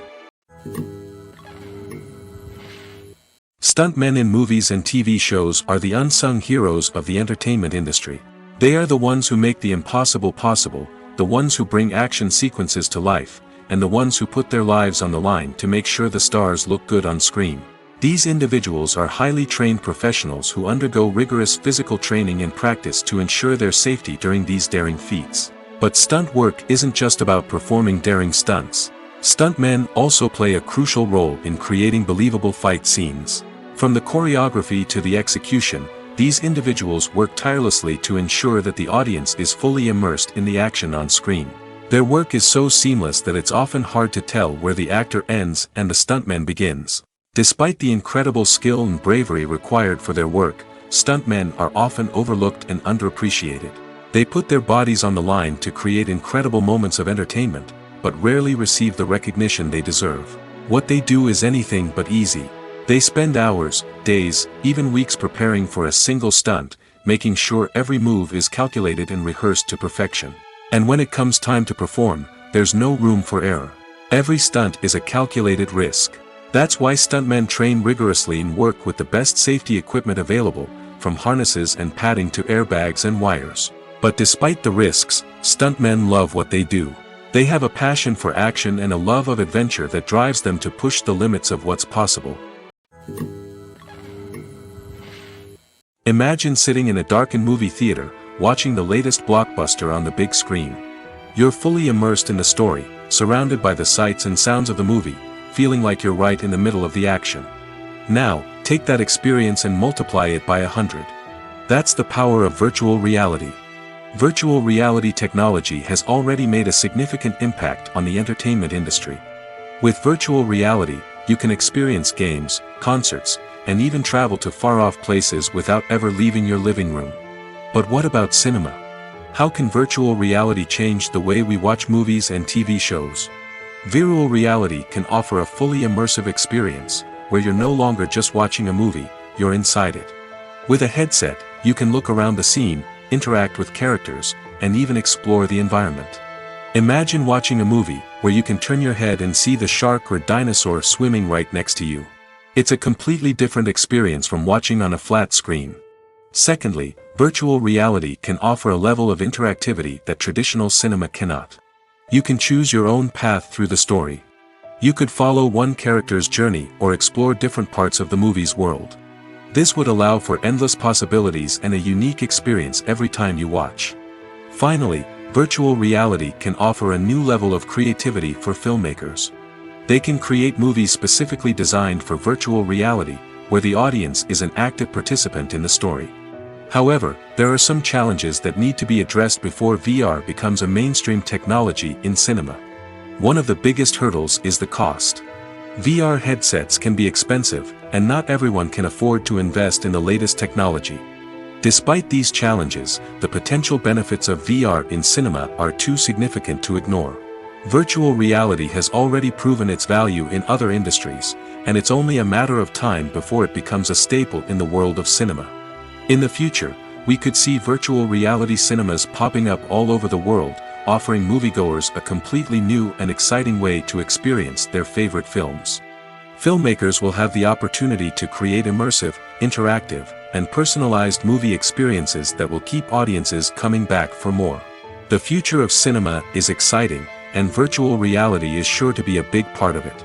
Stuntmen in movies and TV shows are the unsung heroes of the entertainment industry. They are the ones who make the impossible possible, the ones who bring action sequences to life, and the ones who put their lives on the line to make sure the stars look good on screen. These individuals are highly trained professionals who undergo rigorous physical training and practice to ensure their safety during these daring feats. But stunt work isn't just about performing daring stunts. Stuntmen also play a crucial role in creating believable fight scenes. From the choreography to the execution, these individuals work tirelessly to ensure that the audience is fully immersed in the action on screen. Their work is so seamless that it's often hard to tell where the actor ends and the stuntman begins. Despite the incredible skill and bravery required for their work, stuntmen are often overlooked and underappreciated. They put their bodies on the line to create incredible moments of entertainment, but rarely receive the recognition they deserve. What they do is anything but easy. They spend hours, days, even weeks preparing for a single stunt, making sure every move is calculated and rehearsed to perfection. And when it comes time to perform, there's no room for error. Every stunt is a calculated risk. That's why stuntmen train rigorously and work with the best safety equipment available, from harnesses and padding to airbags and wires. But despite the risks, stuntmen love what they do. They have a passion for action and a love of adventure that drives them to push the limits of what's possible. Imagine sitting in a darkened movie theater, watching the latest blockbuster on the big screen. You're fully immersed in the story, surrounded by the sights and sounds of the movie, feeling like you're right in the middle of the action. Now, take that experience and multiply it by 100. That's the power of virtual reality. Virtual reality technology has already made a significant impact on the entertainment industry. With virtual reality, you can experience games, concerts, and even travel to far-off places without ever leaving your living room. But what about cinema? How can virtual reality change the way we watch movies and TV shows? Virtual reality can offer a fully immersive experience, where you're no longer just watching a movie, you're inside it. With a headset, you can look around the scene, interact with characters, and even explore the environment. Imagine watching a movie, where you can turn your head and see the shark or dinosaur swimming right next to you. It's a completely different experience from watching on a flat screen. Secondly, virtual reality can offer a level of interactivity that traditional cinema cannot. You can choose your own path through the story. You could follow one character's journey or explore different parts of the movie's world. This would allow for endless possibilities and a unique experience every time you watch. Finally, virtual reality can offer a new level of creativity for filmmakers. They can create movies specifically designed for virtual reality, where the audience is an active participant in the story. However, there are some challenges that need to be addressed before VR becomes a mainstream technology in cinema. One of the biggest hurdles is the cost. VR headsets can be expensive, and not everyone can afford to invest in the latest technology. Despite these challenges, the potential benefits of VR in cinema are too significant to ignore. Virtual reality has already proven its value in other industries, and it's only a matter of time before it becomes a staple in the world of cinema. In the future, we could see virtual reality cinemas popping up all over the world, offering moviegoers a completely new and exciting way to experience their favorite films. Filmmakers will have the opportunity to create immersive, interactive, and personalized movie experiences that will keep audiences coming back for more. The future of cinema is exciting, and virtual reality is sure to be a big part of it.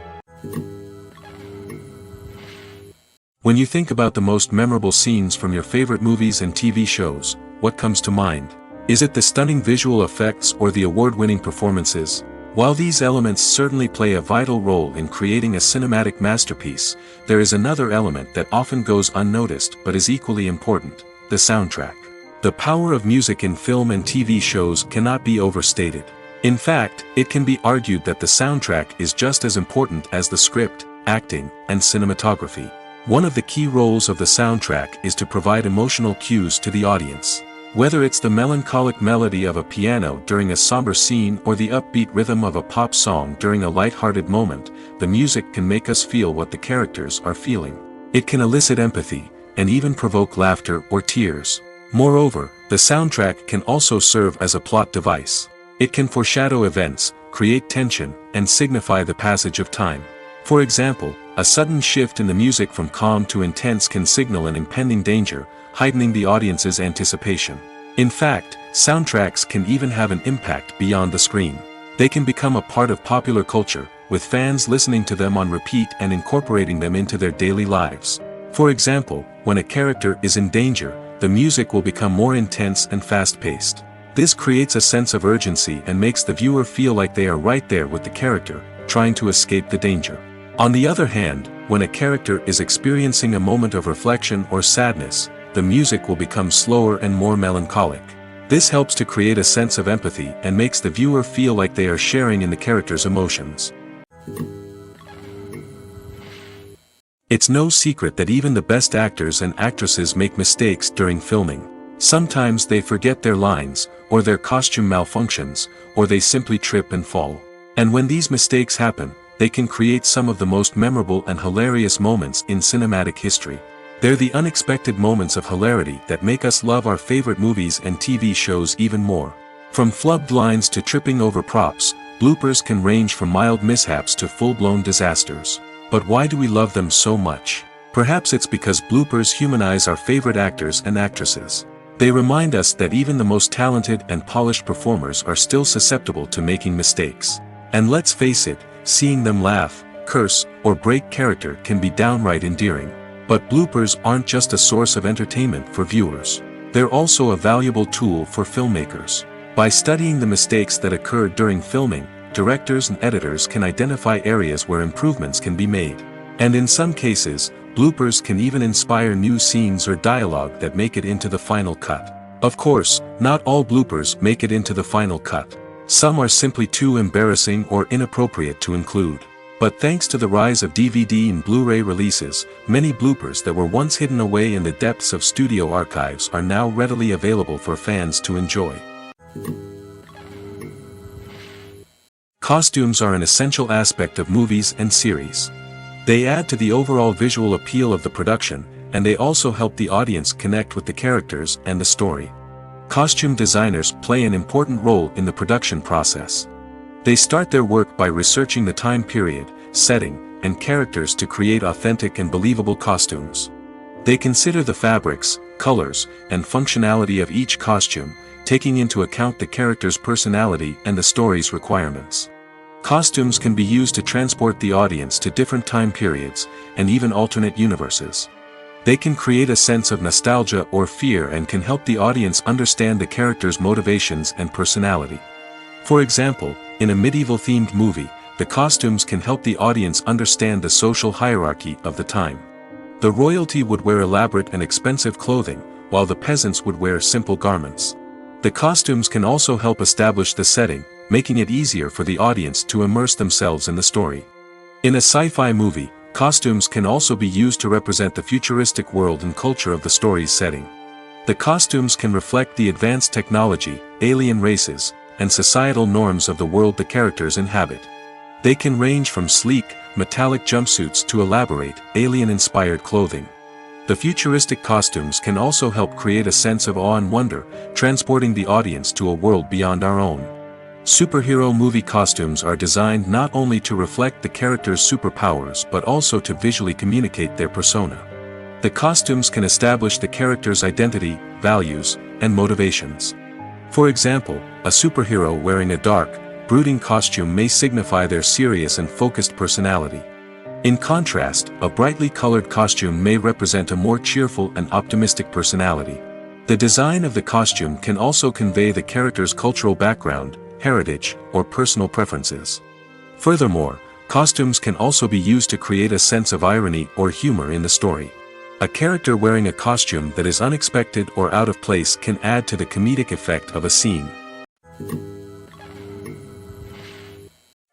When you think about the most memorable scenes from your favorite movies and TV shows, what comes to mind? Is it the stunning visual effects or the award-winning performances? While these elements certainly play a vital role in creating a cinematic masterpiece, there is another element that often goes unnoticed but is equally important: the soundtrack. The power of music in film and TV shows cannot be overstated. In fact, it can be argued that the soundtrack is just as important as the script, acting, and cinematography. One of the key roles of the soundtrack is to provide emotional cues to the audience. Whether it's the melancholic melody of a piano during a somber scene or the upbeat rhythm of a pop song during a light-hearted moment, the music can make us feel what the characters are feeling. It can elicit empathy, and even provoke laughter or tears. Moreover, the soundtrack can also serve as a plot device. It can foreshadow events, create tension, and signify the passage of time. For example, a sudden shift in the music from calm to intense can signal an impending danger, heightening the audience's anticipation. In fact, soundtracks can even have an impact beyond the screen. They can become a part of popular culture, with fans listening to them on repeat and incorporating them into their daily lives. For example, when a character is in danger, the music will become more intense and fast-paced. This creates a sense of urgency and makes the viewer feel like they are right there with the character, trying to escape the danger. On the other hand, when a character is experiencing a moment of reflection or sadness, the music will become slower and more melancholic. This helps to create a sense of empathy and makes the viewer feel like they are sharing in the character's emotions. It's no secret that even the best actors and actresses make mistakes during filming. Sometimes they forget their lines, or their costume malfunctions, or they simply trip and fall. And when these mistakes happen, they can create some of the most memorable and hilarious moments in cinematic history. They're the unexpected moments of hilarity that make us love our favorite movies and TV shows even more. From flubbed lines to tripping over props, bloopers can range from mild mishaps to full-blown disasters. But why do we love them so much? Perhaps it's because bloopers humanize our favorite actors and actresses. They remind us that even the most talented and polished performers are still susceptible to making mistakes. And let's face it, seeing them laugh, curse, or break character can be downright endearing. But bloopers aren't just a source of entertainment for viewers. They're also a valuable tool for filmmakers. By studying the mistakes that occurred during filming, directors and editors can identify areas where improvements can be made. And in some cases, bloopers can even inspire new scenes or dialogue that make it into the final cut. Of course, not all bloopers make it into the final cut. Some are simply too embarrassing or inappropriate to include. But thanks to the rise of DVD and Blu-ray releases, many bloopers that were once hidden away in the depths of studio archives are now readily available for fans to enjoy. Costumes are an essential aspect of movies and series. They add to the overall visual appeal of the production, and they also help the audience connect with the characters and the story. Costume designers play an important role in the production process. They start their work by researching the time period, setting, and characters to create authentic and believable costumes. They consider the fabrics, colors, and functionality of each costume, taking into account the character's personality and the story's requirements. Costumes can be used to transport the audience to different time periods, and even alternate universes. They can create a sense of nostalgia or fear and can help the audience understand the character's motivations and personality. For example, in a medieval-themed movie, the costumes can help the audience understand the social hierarchy of the time. The royalty would wear elaborate and expensive clothing, while the peasants would wear simple garments. The costumes can also help establish the setting, making it easier for the audience to immerse themselves in the story. In a sci-fi movie, costumes can also be used to represent the futuristic world and culture of the story's setting. The costumes can reflect the advanced technology, alien races, and societal norms of the world the characters inhabit. They can range from sleek, metallic jumpsuits to elaborate, alien-inspired clothing. The futuristic costumes can also help create a sense of awe and wonder, transporting the audience to a world beyond our own. Superhero movie costumes are designed not only to reflect the character's superpowers but also to visually communicate their persona. The costumes can establish the character's identity, values, and motivations. For example, a superhero wearing a dark, brooding costume may signify their serious and focused personality. In contrast, a brightly colored costume may represent a more cheerful and optimistic personality. The design of the costume can also convey the character's cultural background, heritage, or personal preferences. Furthermore, costumes can also be used to create a sense of irony or humor in the story. A character wearing a costume that is unexpected or out of place can add to the comedic effect of a scene.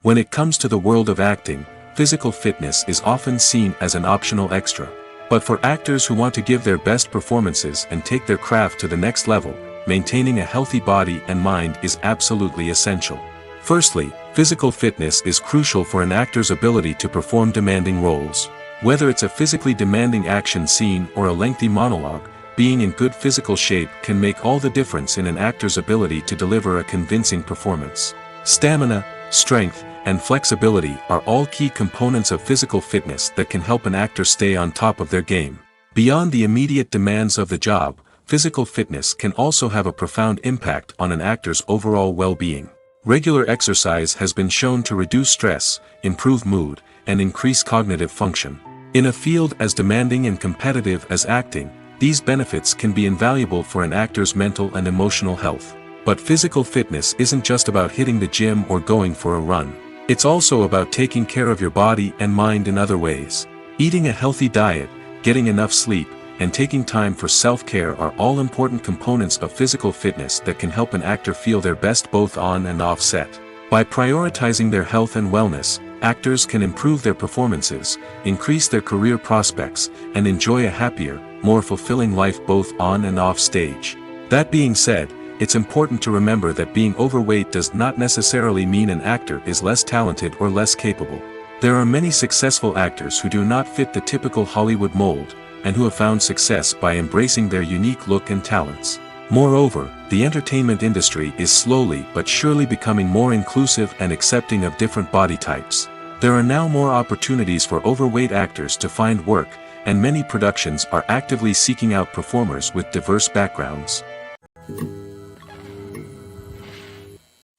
When it comes to the world of acting, physical fitness is often seen as an optional extra. But for actors who want to give their best performances and take their craft to the next level, maintaining a healthy body and mind is absolutely essential. Firstly, physical fitness is crucial for an actor's ability to perform demanding roles. Whether it's a physically demanding action scene or a lengthy monologue, being in good physical shape can make all the difference in an actor's ability to deliver a convincing performance. Stamina, strength, and flexibility are all key components of physical fitness that can help an actor stay on top of their game. Beyond the immediate demands of the job, physical fitness can also have a profound impact on an actor's overall well-being. Regular exercise has been shown to reduce stress, improve mood, and increase cognitive function. In a field as demanding and competitive as acting, these benefits can be invaluable for an actor's mental and emotional health. But physical fitness isn't just about hitting the gym or going for a run. It's also about taking care of your body and mind in other ways. Eating a healthy diet, getting enough sleep, and taking time for self-care are all important components of physical fitness that can help an actor feel their best both on and off set. By prioritizing their health and wellness, actors can improve their performances, increase their career prospects, and enjoy a happier, more fulfilling life both on and off stage. That being said, it's important to remember that being overweight does not necessarily mean an actor is less talented or less capable. There are many successful actors who do not fit the typical Hollywood mold, and who have found success by embracing their unique look and talents. Moreover, the entertainment industry is slowly but surely becoming more inclusive and accepting of different body types. There are now more opportunities for overweight actors to find work, and many productions are actively seeking out performers with diverse backgrounds.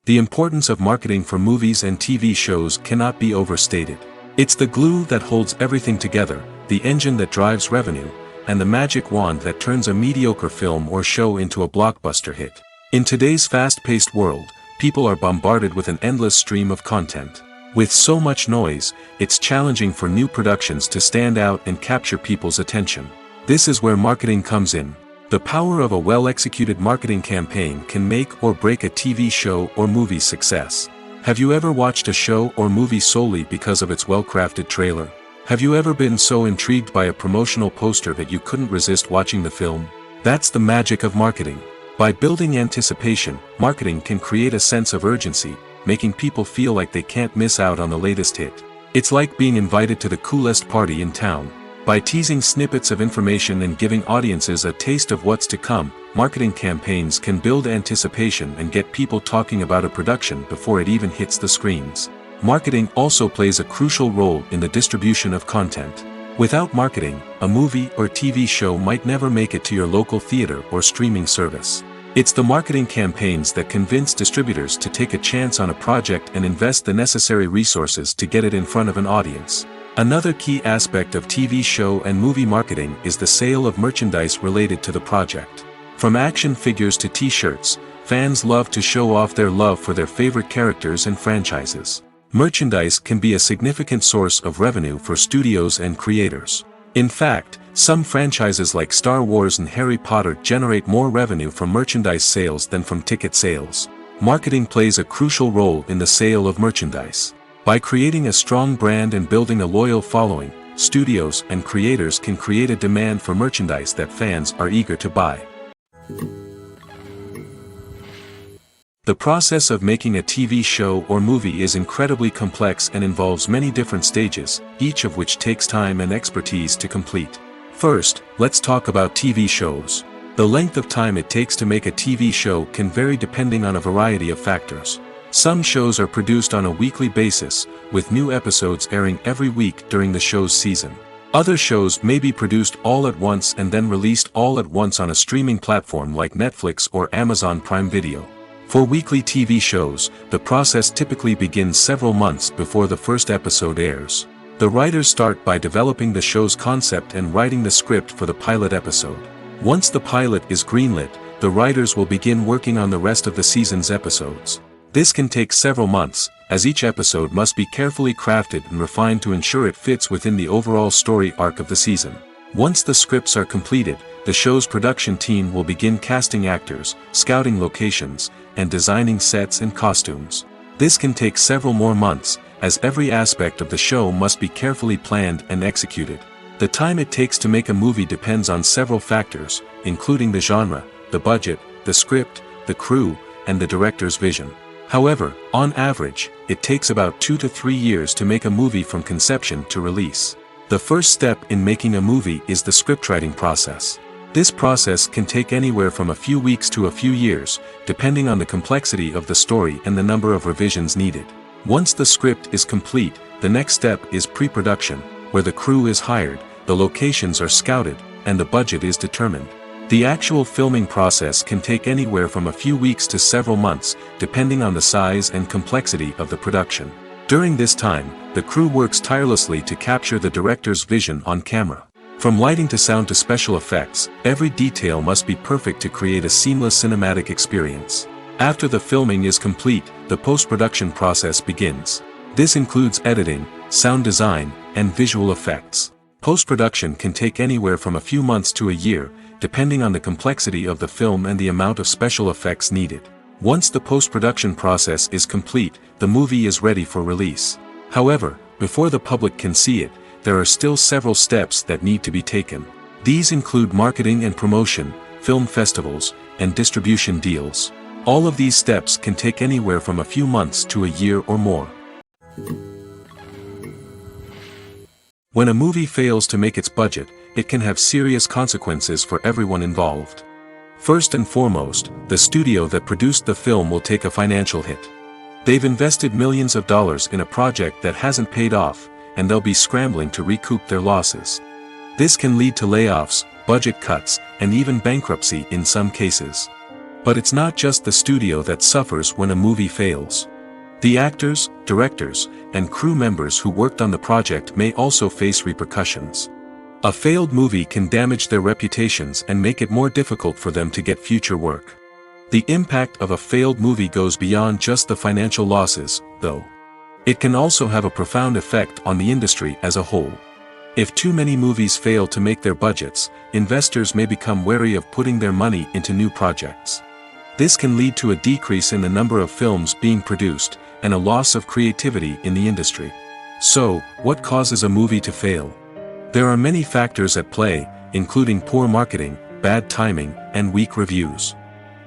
The importance of marketing for movies and TV shows cannot be overstated. It's the glue that holds everything together, the engine that drives revenue, and the magic wand that turns a mediocre film or show into a blockbuster hit. In today's fast-paced world, people are bombarded with an endless stream of content. With so much noise, it's challenging for new productions to stand out and capture people's attention. This is where marketing comes in. The power of a well-executed marketing campaign can make or break a TV show or movie's success. Have you ever watched a show or movie solely because of its well-crafted trailer? Have you ever been so intrigued by a promotional poster that you couldn't resist watching the film? That's the magic of marketing. By building anticipation, marketing can create a sense of urgency, making people feel like they can't miss out on the latest hit. It's like being invited to the coolest party in town. By teasing snippets of information and giving audiences a taste of what's to come, marketing campaigns can build anticipation and get people talking about a production before it even hits the screens. Marketing also plays a crucial role in the distribution of content. Without marketing, a movie or TV show might never make it to your local theater or streaming service. It's the marketing campaigns that convince distributors to take a chance on a project and invest the necessary resources to get it in front of an audience. Another key aspect of TV show and movie marketing is the sale of merchandise related to the project. From action figures to t-shirts, fans love to show off their love for their favorite characters and franchises. Merchandise can be a significant source of revenue for studios and creators. In fact, some franchises like Star Wars and Harry Potter generate more revenue from merchandise sales than from ticket sales. Marketing plays a crucial role in the sale of merchandise. By creating a strong brand and building a loyal following, studios and creators can create a demand for merchandise that fans are eager to buy. The process of making a TV show or movie is incredibly complex and involves many different stages, each of which takes time and expertise to complete. First, let's talk about TV shows. The length of time it takes to make a TV show can vary depending on a variety of factors. Some shows are produced on a weekly basis, with new episodes airing every week during the show's season. Other shows may be produced all at once and then released all at once on a streaming platform like Netflix or Amazon Prime Video. For weekly TV shows, the process typically begins several months before the first episode airs. The writers start by developing the show's concept and writing the script for the pilot episode. Once the pilot is greenlit, the writers will begin working on the rest of the season's episodes. This can take several months, as each episode must be carefully crafted and refined to ensure it fits within the overall story arc of the season. Once the scripts are completed, the show's production team will begin casting actors, scouting locations, and designing sets and costumes. This can take several more months, as every aspect of the show must be carefully planned and executed. The time it takes to make a movie depends on several factors, including the genre, the budget, the script, the crew, and the director's vision. However, on average, it takes about 2 to 3 years to make a movie from conception to release. The first step in making a movie is the scriptwriting process. This process can take anywhere from a few weeks to a few years, depending on the complexity of the story and the number of revisions needed. Once the script is complete, the next step is pre-production, where the crew is hired, the locations are scouted, and the budget is determined. The actual filming process can take anywhere from a few weeks to several months, depending on the size and complexity of the production. During this time, the crew works tirelessly to capture the director's vision on camera. From lighting to sound to special effects, every detail must be perfect to create a seamless cinematic experience. After the filming is complete, the post-production process begins. This includes editing, sound design, and visual effects. Post-production can take anywhere from a few months to a year, depending on the complexity of the film and the amount of special effects needed. Once the post-production process is complete, the movie is ready for release. However, before the public can see it, there are still several steps that need to be taken. These include marketing and promotion, film festivals, and distribution deals. All of these steps can take anywhere from a few months to a year or more. When a movie fails to make its budget, it can have serious consequences for everyone involved. First and foremost, the studio that produced the film will take a financial hit. They've invested millions of dollars in a project that hasn't paid off, and they'll be scrambling to recoup their losses. This can lead to layoffs, budget cuts, and even bankruptcy in some cases. But it's not just the studio that suffers when a movie fails. The actors, directors, and crew members who worked on the project may also face repercussions. A failed movie can damage their reputations and make it more difficult for them to get future work. The impact of a failed movie goes beyond just the financial losses, though. It can also have a profound effect on the industry as a whole. If too many movies fail to make their budgets, investors may become wary of putting their money into new projects. This can lead to a decrease in the number of films being produced, and a loss of creativity in the industry. So, what causes a movie to fail? There are many factors at play, including poor marketing, bad timing, and weak reviews.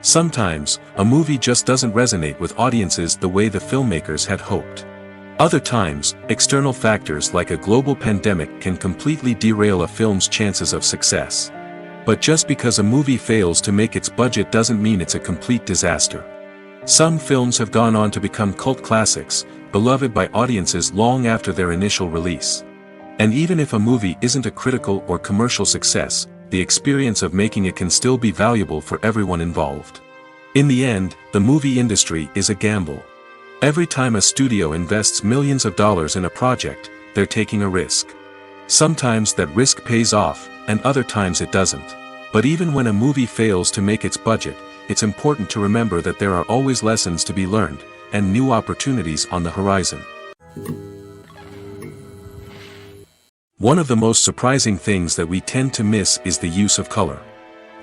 Sometimes, a movie just doesn't resonate with audiences the way the filmmakers had hoped. Other times, external factors like a global pandemic can completely derail a film's chances of success. But just because a movie fails to make its budget doesn't mean it's a complete disaster. Some films have gone on to become cult classics, beloved by audiences long after their initial release. And even if a movie isn't a critical or commercial success, the experience of making it can still be valuable for everyone involved. In the end, the movie industry is a gamble. Every time a studio invests millions of dollars in a project, they're taking a risk. Sometimes that risk pays off, and other times it doesn't. But even when a movie fails to make its budget, it's important to remember that there are always lessons to be learned, and new opportunities on the horizon. One of the most surprising things that we tend to miss is the use of color.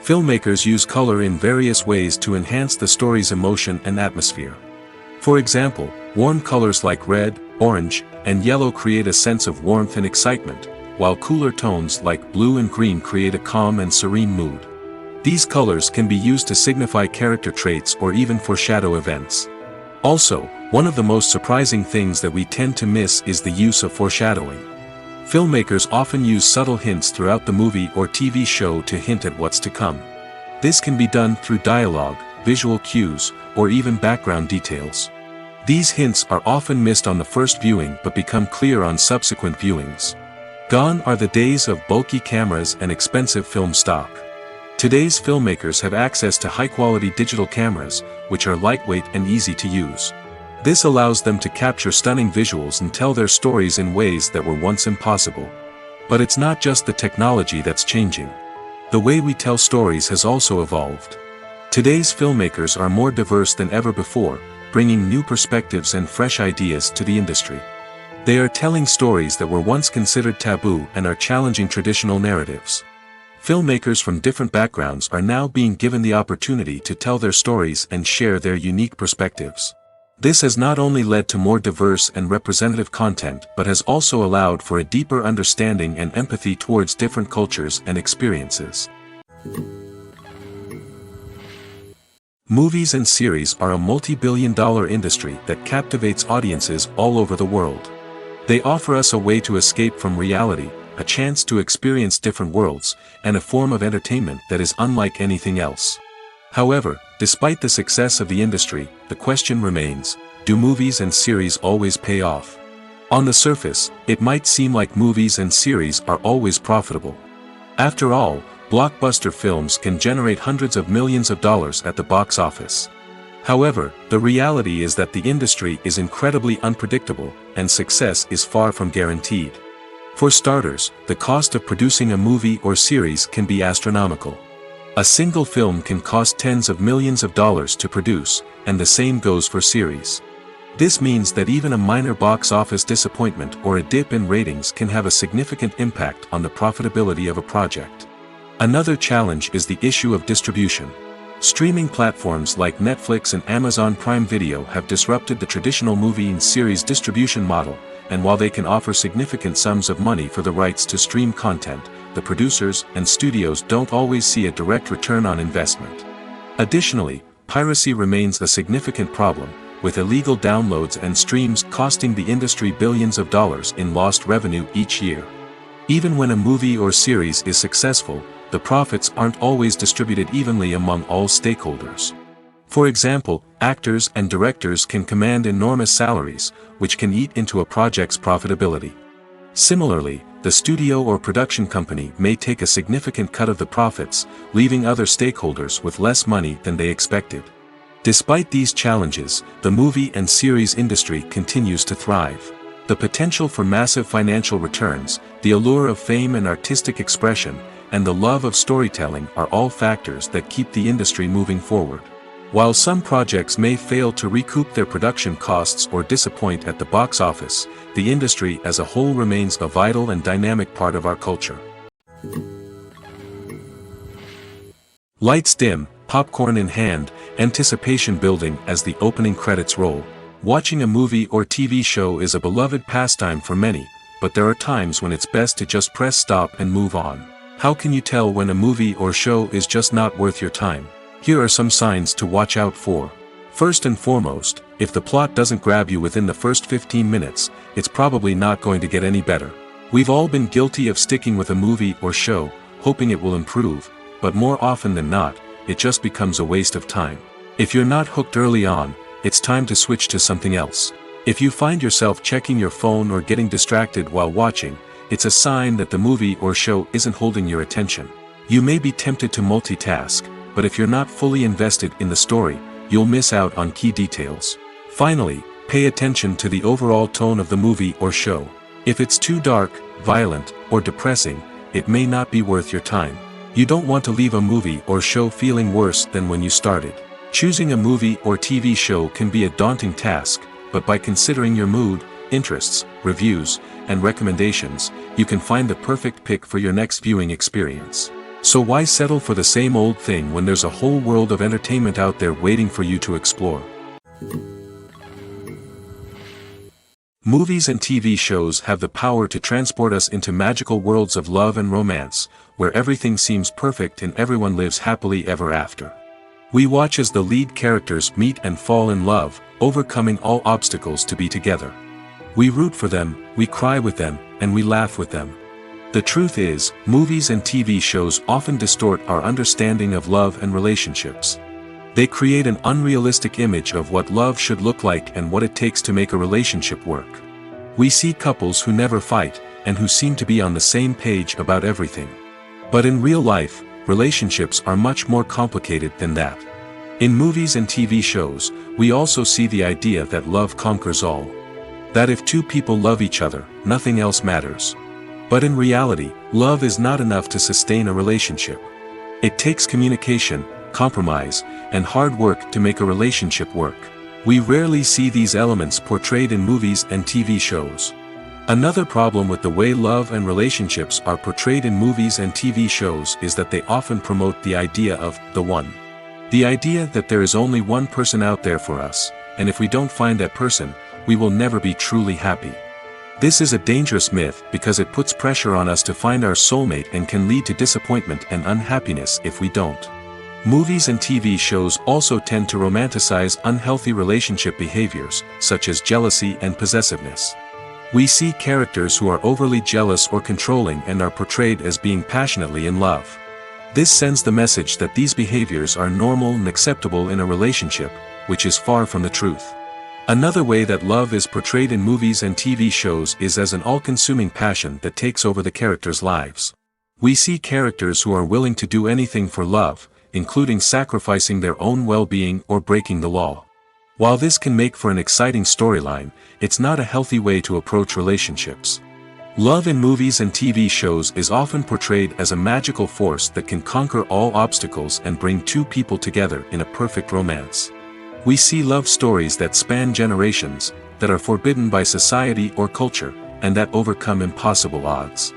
Filmmakers use color in various ways to enhance the story's emotion and atmosphere. For example, warm colors like red, orange, and yellow create a sense of warmth and excitement, while cooler tones like blue and green create a calm and serene mood. These colors can be used to signify character traits or even foreshadow events. Also, one of the most surprising things that we tend to miss is the use of foreshadowing. Filmmakers often use subtle hints throughout the movie or TV show to hint at what's to come. This can be done through dialogue, visual cues, or even background details. These hints are often missed on the first viewing but become clear on subsequent viewings. Gone are the days of bulky cameras and expensive film stock. Today's filmmakers have access to high-quality digital cameras, which are lightweight and easy to use. This allows them to capture stunning visuals and tell their stories in ways that were once impossible. But it's not just the technology that's changing. The way we tell stories has also evolved. Today's filmmakers are more diverse than ever before, bringing new perspectives and fresh ideas to the industry. They are telling stories that were once considered taboo and are challenging traditional narratives. Filmmakers from different backgrounds are now being given the opportunity to tell their stories and share their unique perspectives. This has not only led to more diverse and representative content but has also allowed for a deeper understanding and empathy towards different cultures and experiences. Movies and series are a multi-billion-dollar industry that captivates audiences all over the world. They offer us a way to escape from reality, a chance to experience different worlds, and a form of entertainment that is unlike anything else. However, despite the success of the industry, the question remains, do movies and series always pay off? On the surface, it might seem like movies and series are always profitable. After all, blockbuster films can generate hundreds of millions of dollars at the box office. However, the reality is that the industry is incredibly unpredictable, and success is far from guaranteed. For starters, the cost of producing a movie or series can be astronomical. A single film can cost tens of millions of dollars to produce, and the same goes for series. This means that even a minor box office disappointment or a dip in ratings can have a significant impact on the profitability of a project. Another challenge is the issue of distribution. Streaming platforms like Netflix and Amazon Prime Video have disrupted the traditional movie and series distribution model, and while they can offer significant sums of money for the rights to stream content, the producers and studios don't always see a direct return on investment. Additionally, piracy remains a significant problem, with illegal downloads and streams costing the industry billions of dollars in lost revenue each year. Even when a movie or series is successful, the profits aren't always distributed evenly among all stakeholders. For example, actors and directors can command enormous salaries, which can eat into a project's profitability. Similarly, the studio or production company may take a significant cut of the profits, leaving other stakeholders with less money than they expected. Despite these challenges, the movie and series industry continues to thrive. The potential for massive financial returns, the allure of fame and artistic expression, and the love of storytelling are all factors that keep the industry moving forward. While some projects may fail to recoup their production costs or disappoint at the box office, the industry as a whole remains a vital and dynamic part of our culture. Lights dim, popcorn in hand, anticipation building as the opening credits roll. Watching a movie or TV show is a beloved pastime for many, but there are times when it's best to just press stop and move on. How can you tell when a movie or show is just not worth your time? Here are some signs to watch out for. First and foremost, if the plot doesn't grab you within the first 15 minutes, it's probably not going to get any better. We've all been guilty of sticking with a movie or show, hoping it will improve, but more often than not, it just becomes a waste of time. If you're not hooked early on, it's time to switch to something else. If you find yourself checking your phone or getting distracted while watching, it's a sign that the movie or show isn't holding your attention. You may be tempted to multitask, but if you're not fully invested in the story, you'll miss out on key details. Finally, pay attention to the overall tone of the movie or show. If it's too dark, violent, or depressing, it may not be worth your time. You don't want to leave a movie or show feeling worse than when you started. Choosing a movie or TV show can be a daunting task, but by considering your mood, interests, reviews, and recommendations, you can find the perfect pick for your next viewing experience. So why settle for the same old thing when there's a whole world of entertainment out there waiting for you to explore? Movies and TV shows have the power to transport us into magical worlds of love and romance, where everything seems perfect and everyone lives happily ever after. We watch as the lead characters meet and fall in love, overcoming all obstacles to be together. We root for them, we cry with them, and we laugh with them. The truth is, movies and TV shows often distort our understanding of love and relationships. They create an unrealistic image of what love should look like and what it takes to make a relationship work. We see couples who never fight, and who seem to be on the same page about everything. But in real life, relationships are much more complicated than that. In movies and TV shows, we also see the idea that love conquers all. That if two people love each other, nothing else matters. But in reality, love is not enough to sustain a relationship. It takes communication, compromise, and hard work to make a relationship work. We rarely see these elements portrayed in movies and TV shows. Another problem with the way love and relationships are portrayed in movies and TV shows is that they often promote the idea of the one. The idea that there is only one person out there for us, and if we don't find that person, we will never be truly happy. This is a dangerous myth because it puts pressure on us to find our soulmate and can lead to disappointment and unhappiness if we don't. Movies and TV shows also tend to romanticize unhealthy relationship behaviors, such as jealousy and possessiveness. We see characters who are overly jealous or controlling and are portrayed as being passionately in love. This sends the message that these behaviors are normal and acceptable in a relationship, which is far from the truth. Another way that love is portrayed in movies and TV shows is as an all-consuming passion that takes over the characters' lives. We see characters who are willing to do anything for love, including sacrificing their own well-being or breaking the law. While this can make for an exciting storyline, it's not a healthy way to approach relationships. Love in movies and TV shows is often portrayed as a magical force that can conquer all obstacles and bring two people together in a perfect romance. We see love stories that span generations, that are forbidden by society or culture, and that overcome impossible odds.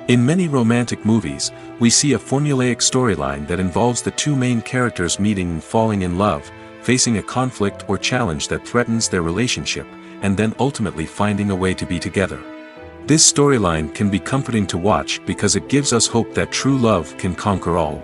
In many romantic movies, we see a formulaic storyline that involves the two main characters meeting and falling in love, facing a conflict or challenge that threatens their relationship, and then ultimately finding a way to be together. This storyline can be comforting to watch because it gives us hope that true love can conquer all.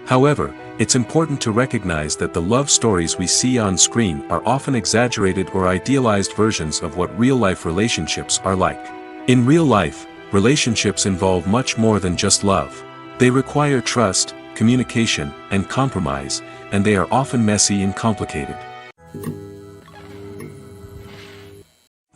However, it's important to recognize that the love stories we see on screen are often exaggerated or idealized versions of what real-life relationships are like. In real life, relationships involve much more than just love. They require trust, communication, and compromise, and they are often messy and complicated.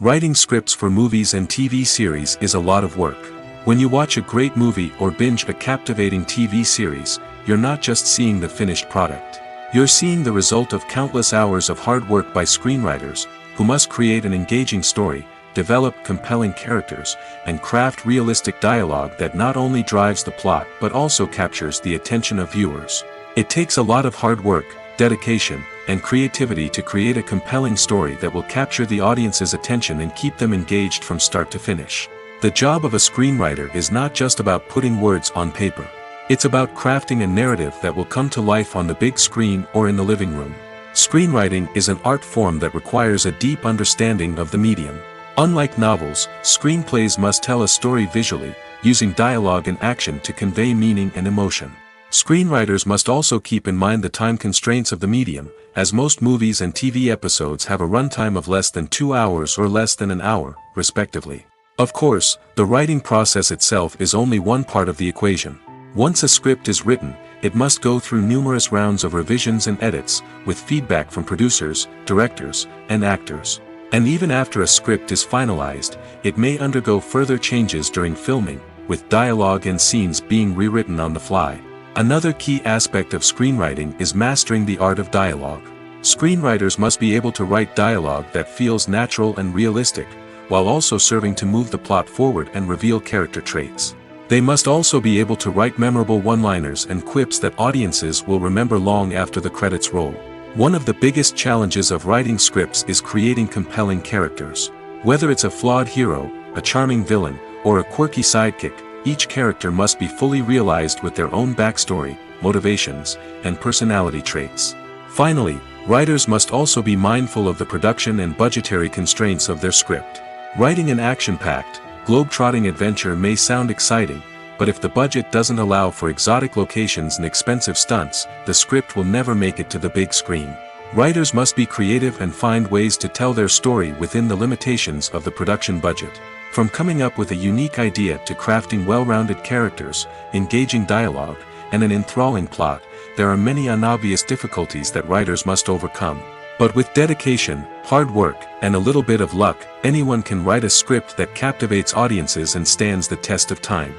Writing scripts for movies and TV series is a lot of work. When you watch a great movie or binge a captivating TV series, you're not just seeing the finished product. You're seeing the result of countless hours of hard work by screenwriters, who must create an engaging story, develop compelling characters, and craft realistic dialogue that not only drives the plot but also captures the attention of viewers. It takes a lot of hard work, dedication, and creativity to create a compelling story that will capture the audience's attention and keep them engaged from start to finish. The job of a screenwriter is not just about putting words on paper. It's about crafting a narrative that will come to life on the big screen or in the living room. Screenwriting is an art form that requires a deep understanding of the medium. Unlike novels, screenplays must tell a story visually, using dialogue and action to convey meaning and emotion. Screenwriters must also keep in mind the time constraints of the medium, as most movies and TV episodes have a runtime of less than 2 hours or less than an hour, respectively. Of course, the writing process itself is only one part of the equation. Once a script is written, it must go through numerous rounds of revisions and edits, with feedback from producers, directors, and actors. And even after a script is finalized, it may undergo further changes during filming, with dialogue and scenes being rewritten on the fly. Another key aspect of screenwriting is mastering the art of dialogue. Screenwriters must be able to write dialogue that feels natural and realistic, while also serving to move the plot forward and reveal character traits. They must also be able to write memorable one-liners and quips that audiences will remember long after the credits roll. One of the biggest challenges of writing scripts is creating compelling characters. Whether it's a flawed hero, a charming villain, or a quirky sidekick, each character must be fully realized with their own backstory, motivations, and personality traits. Finally, writers must also be mindful of the production and budgetary constraints of their script. Writing an action-packed, globe-trotting adventure may sound exciting, but if the budget doesn't allow for exotic locations and expensive stunts, the script will never make it to the big screen. Writers must be creative and find ways to tell their story within the limitations of the production budget. From coming up with a unique idea to crafting well-rounded characters, engaging dialogue, and an enthralling plot, there are many unobvious difficulties that writers must overcome. But with dedication, hard work, and a little bit of luck, anyone can write a script that captivates audiences and stands the test of time.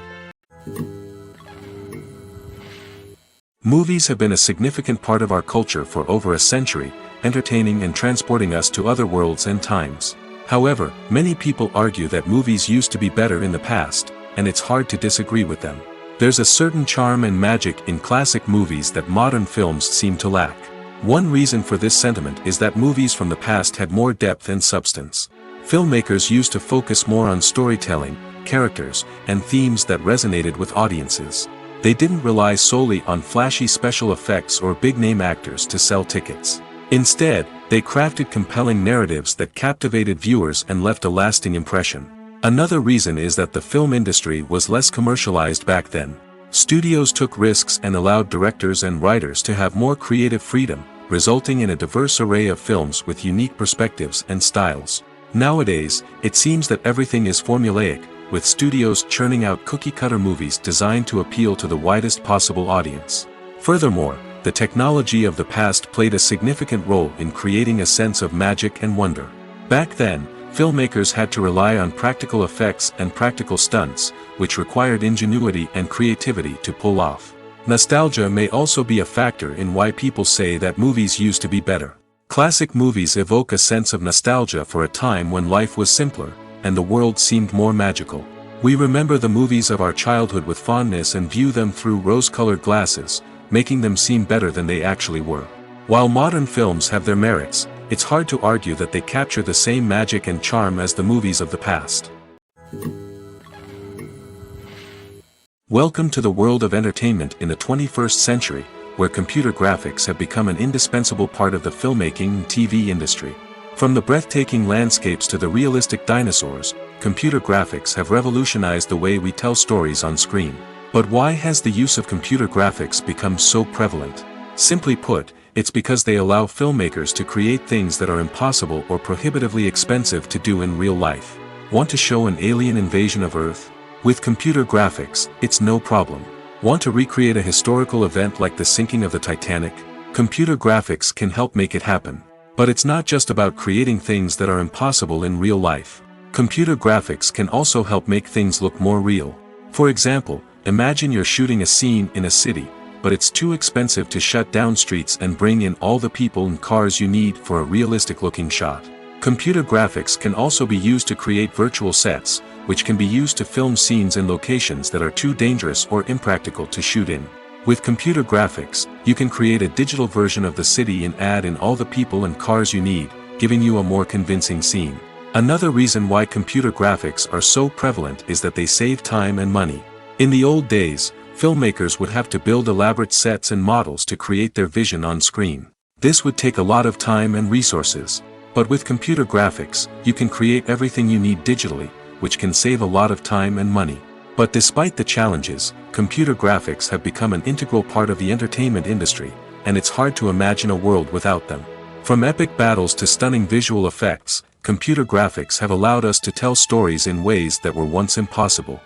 Movies have been a significant part of our culture for over a century, entertaining and transporting us to other worlds and times. However, many people argue that movies used to be better in the past, and it's hard to disagree with them. There's a certain charm and magic in classic movies that modern films seem to lack. One reason for this sentiment is that movies from the past had more depth and substance. Filmmakers used to focus more on storytelling, characters, and themes that resonated with audiences. They didn't rely solely on flashy special effects or big-name actors to sell tickets. Instead, They crafted compelling narratives that captivated viewers and left a lasting impression. Another reason is that the film industry was less commercialized back then. Studios took risks and allowed directors and writers to have more creative freedom, resulting in a diverse array of films with unique perspectives and styles. Nowadays, it seems that everything is formulaic, with studios churning out cookie-cutter movies designed to appeal to the widest possible audience. Furthermore, the technology of the past played a significant role in creating a sense of magic and wonder. Back then, filmmakers had to rely on practical effects and practical stunts, which required ingenuity and creativity to pull off. Nostalgia may also be a factor in why people say that movies used to be better. Classic movies evoke a sense of nostalgia for a time when life was simpler, and the world seemed more magical. We remember the movies of our childhood with fondness and view them through rose-colored glasses, making them seem better than they actually were. While modern films have their merits, it's hard to argue that they capture the same magic and charm as the movies of the past. Welcome to the world of entertainment in the 21st century, where computer graphics have become an indispensable part of the filmmaking and TV industry. From the breathtaking landscapes to the realistic dinosaurs, computer graphics have revolutionized the way we tell stories on screen. But why has the use of computer graphics become so prevalent? Simply put, it's because they allow filmmakers to create things that are impossible or prohibitively expensive to do in real life. Want to show an alien invasion of Earth? With computer graphics, it's no problem. Want to recreate a historical event like the sinking of the Titanic? Computer graphics can help make it happen. But it's not just about creating things that are impossible in real life. Computer graphics can also help make things look more real. For example, imagine you're shooting a scene in a city, but it's too expensive to shut down streets and bring in all the people and cars you need for a realistic-looking shot. Computer graphics can also be used to create virtual sets, which can be used to film scenes in locations that are too dangerous or impractical to shoot in. With computer graphics, you can create a digital version of the city and add in all the people and cars you need, giving you a more convincing scene. Another reason why computer graphics are so prevalent is that they save time and money. In the old days, filmmakers would have to build elaborate sets and models to create their vision on screen. This would take a lot of time and resources. But with computer graphics, you can create everything you need digitally, which can save a lot of time and money. But despite the challenges, computer graphics have become an integral part of the entertainment industry, and it's hard to imagine a world without them. From epic battles to stunning visual effects, computer graphics have allowed us to tell stories in ways that were once impossible.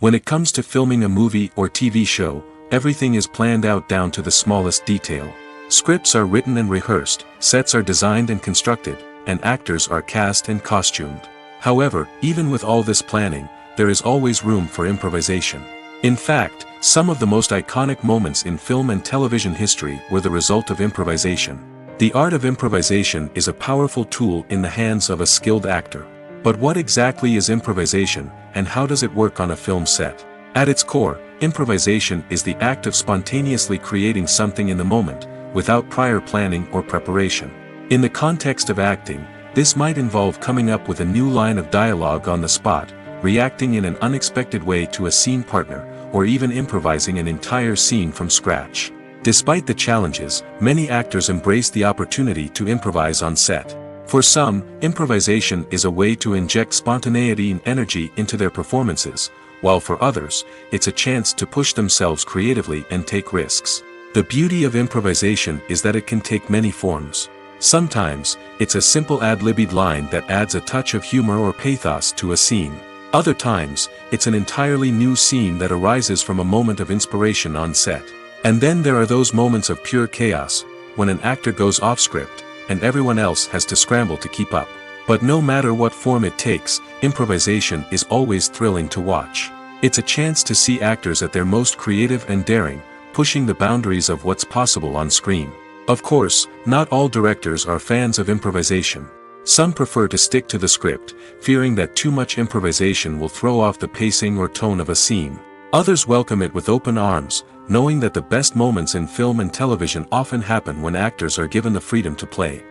When it comes to filming a movie or TV show, everything is planned out down to the smallest detail. Scripts are written and rehearsed, sets are designed and constructed, and actors are cast and costumed. However, even with all this planning, there is always room for improvisation. In fact, some of the most iconic moments in film and television history were the result of improvisation. The art of improvisation is a powerful tool in the hands of a skilled actor. But what exactly is improvisation, and how does it work on a film set? At its core, improvisation is the act of spontaneously creating something in the moment, without prior planning or preparation. In the context of acting, this might involve coming up with a new line of dialogue on the spot, reacting in an unexpected way to a scene partner, or even improvising an entire scene from scratch. Despite the challenges, many actors embrace the opportunity to improvise on set. For some, improvisation is a way to inject spontaneity and energy into their performances, while for others, it's a chance to push themselves creatively and take risks. The beauty of improvisation is that it can take many forms. Sometimes, it's a simple ad-libbed line that adds a touch of humor or pathos to a scene. Other times, it's an entirely new scene that arises from a moment of inspiration on set. And then there are those moments of pure chaos, when an actor goes off script, and everyone else has to scramble to keep up. But no matter what form it takes, improvisation is always thrilling to watch. It's a chance to see actors at their most creative and daring, pushing the boundaries of what's possible on screen. Of course, not all directors are fans of improvisation. Some prefer to stick to the script, fearing that too much improvisation will throw off the pacing or tone of a scene. Others welcome it with open arms, knowing that the best moments in film and television often happen when actors are given the freedom to play.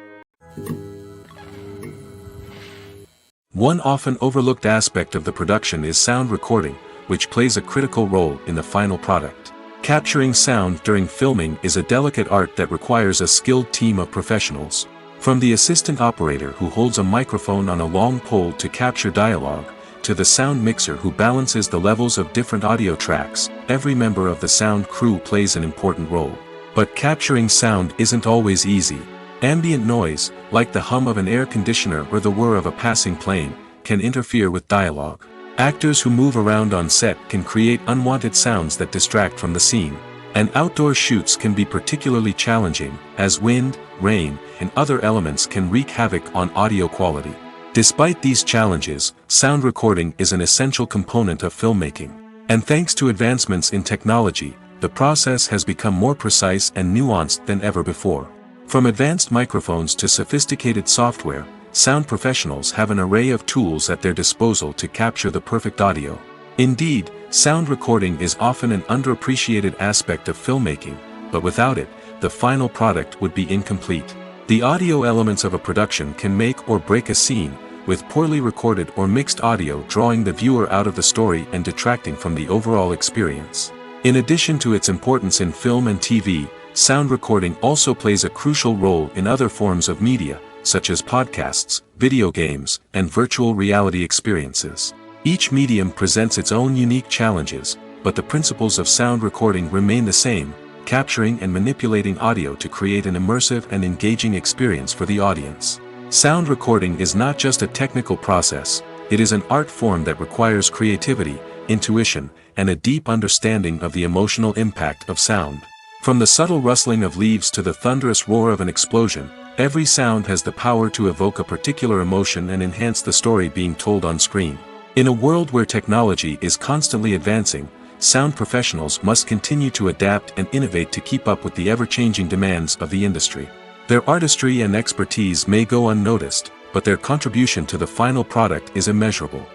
One often overlooked aspect of the production is sound recording, which plays a critical role in the final product. Capturing sound during filming is a delicate art that requires a skilled team of professionals. From the assistant operator who holds a microphone on a long pole to capture dialogue, to the sound mixer who balances the levels of different audio tracks, every member of the sound crew plays an important role. But capturing sound isn't always easy. Ambient noise, like the hum of an air conditioner or the whir of a passing plane, can interfere with dialogue. Actors who move around on set can create unwanted sounds that distract from the scene. And outdoor shoots can be particularly challenging, as wind, rain, and other elements can wreak havoc on audio quality. Despite these challenges, sound recording is an essential component of filmmaking. And thanks to advancements in technology, the process has become more precise and nuanced than ever before. From advanced microphones to sophisticated software, sound professionals have an array of tools at their disposal to capture the perfect audio. Indeed, sound recording is often an underappreciated aspect of filmmaking, but without it, the final product would be incomplete. The audio elements of a production can make or break a scene, with poorly recorded or mixed audio drawing the viewer out of the story and detracting from the overall experience. In addition to its importance in film and TV, sound recording also plays a crucial role in other forms of media, such as podcasts, video games, and virtual reality experiences. Each medium presents its own unique challenges, but the principles of sound recording remain the same: capturing and manipulating audio to create an immersive and engaging experience for the audience. Sound recording is not just a technical process, it is an art form that requires creativity, intuition, and a deep understanding of the emotional impact of sound. From the subtle rustling of leaves to the thunderous roar of an explosion, every sound has the power to evoke a particular emotion and enhance the story being told on screen. In a world where technology is constantly advancing, sound professionals must continue to adapt and innovate to keep up with the ever-changing demands of the industry. Their artistry and expertise may go unnoticed, but their contribution to the final product is immeasurable.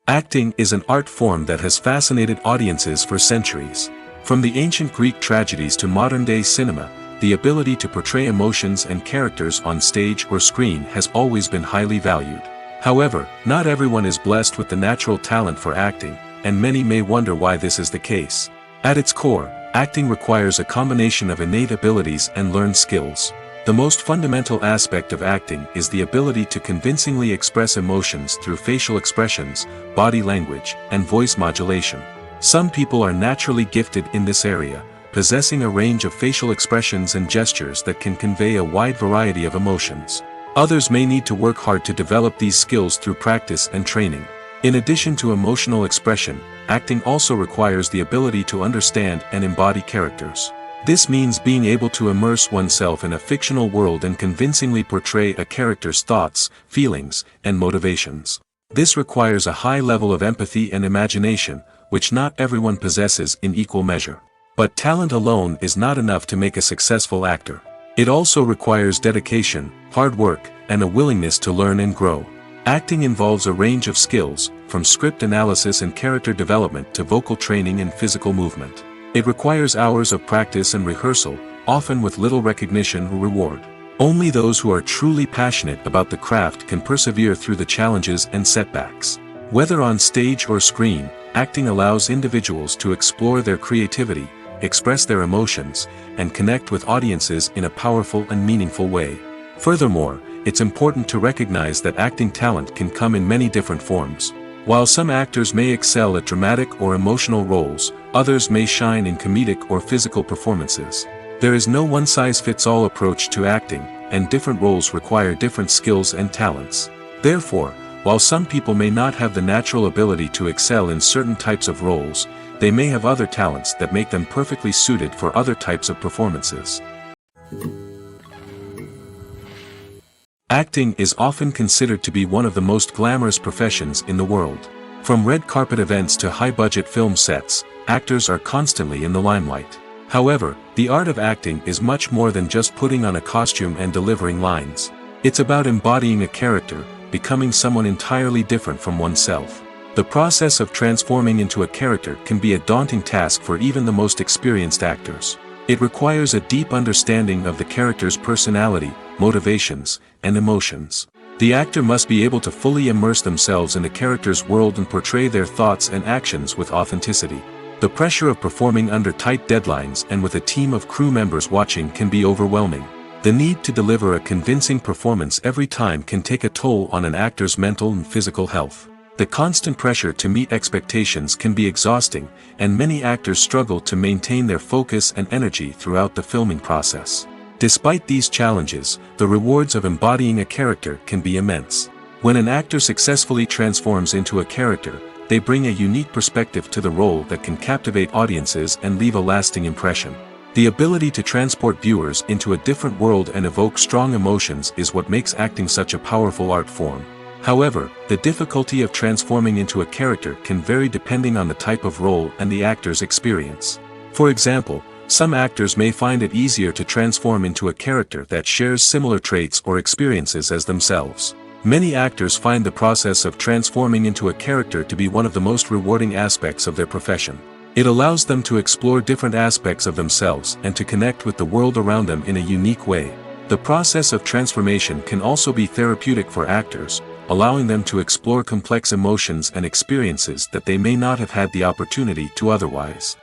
Acting is an art form that has fascinated audiences for centuries. From the ancient Greek tragedies to modern-day cinema, the ability to portray emotions and characters on stage or screen has always been highly valued. However, not everyone is blessed with the natural talent for acting, and many may wonder why this is the case. At its core, acting requires a combination of innate abilities and learned skills. The most fundamental aspect of acting is the ability to convincingly express emotions through facial expressions, body language, and voice modulation. Some people are naturally gifted in this area, possessing a range of facial expressions and gestures that can convey a wide variety of emotions. Others may need to work hard to develop these skills through practice and training. In addition to emotional expression, acting also requires the ability to understand and embody characters. This means being able to immerse oneself in a fictional world and convincingly portray a character's thoughts, feelings, and motivations. This requires a high level of empathy and imagination, which not everyone possesses in equal measure. But talent alone is not enough to make a successful actor. It also requires dedication, hard work, and a willingness to learn and grow. Acting involves a range of skills, from script analysis and character development to vocal training and physical movement. It requires hours of practice and rehearsal, often with little recognition or reward. Only those who are truly passionate about the craft can persevere through the challenges and setbacks. Whether on stage or screen, acting allows individuals to explore their creativity, express their emotions, and connect with audiences in a powerful and meaningful way. Furthermore, it's important to recognize that acting talent can come in many different forms. While some actors may excel at dramatic or emotional roles, others may shine in comedic or physical performances. There is no one-size-fits-all approach to acting, and different roles require different skills and talents. Therefore, while some people may not have the natural ability to excel in certain types of roles, they may have other talents that make them perfectly suited for other types of performances. Acting is often considered to be one of the most glamorous professions in the world. From red carpet events to high-budget film sets, actors are constantly in the limelight. However, the art of acting is much more than just putting on a costume and delivering lines. It's about embodying a character, becoming someone entirely different from oneself. The process of transforming into a character can be a daunting task for even the most experienced actors. It requires a deep understanding of the character's personality, motivations, and emotions. The actor must be able to fully immerse themselves in the character's world and portray their thoughts and actions with authenticity. The pressure of performing under tight deadlines and with a team of crew members watching can be overwhelming. The need to deliver a convincing performance every time can take a toll on an actor's mental and physical health. The constant pressure to meet expectations can be exhausting, and many actors struggle to maintain their focus and energy throughout the filming process. Despite these challenges, the rewards of embodying a character can be immense. When an actor successfully transforms into a character, they bring a unique perspective to the role that can captivate audiences and leave a lasting impression. The ability to transport viewers into a different world and evoke strong emotions is what makes acting such a powerful art form. However, the difficulty of transforming into a character can vary depending on the type of role and the actor's experience. For example, some actors may find it easier to transform into a character that shares similar traits or experiences as themselves. Many actors find the process of transforming into a character to be one of the most rewarding aspects of their profession. It allows them to explore different aspects of themselves and to connect with the world around them in a unique way. The process of transformation can also be therapeutic for actors, allowing them to explore complex emotions and experiences that they may not have had the opportunity to otherwise.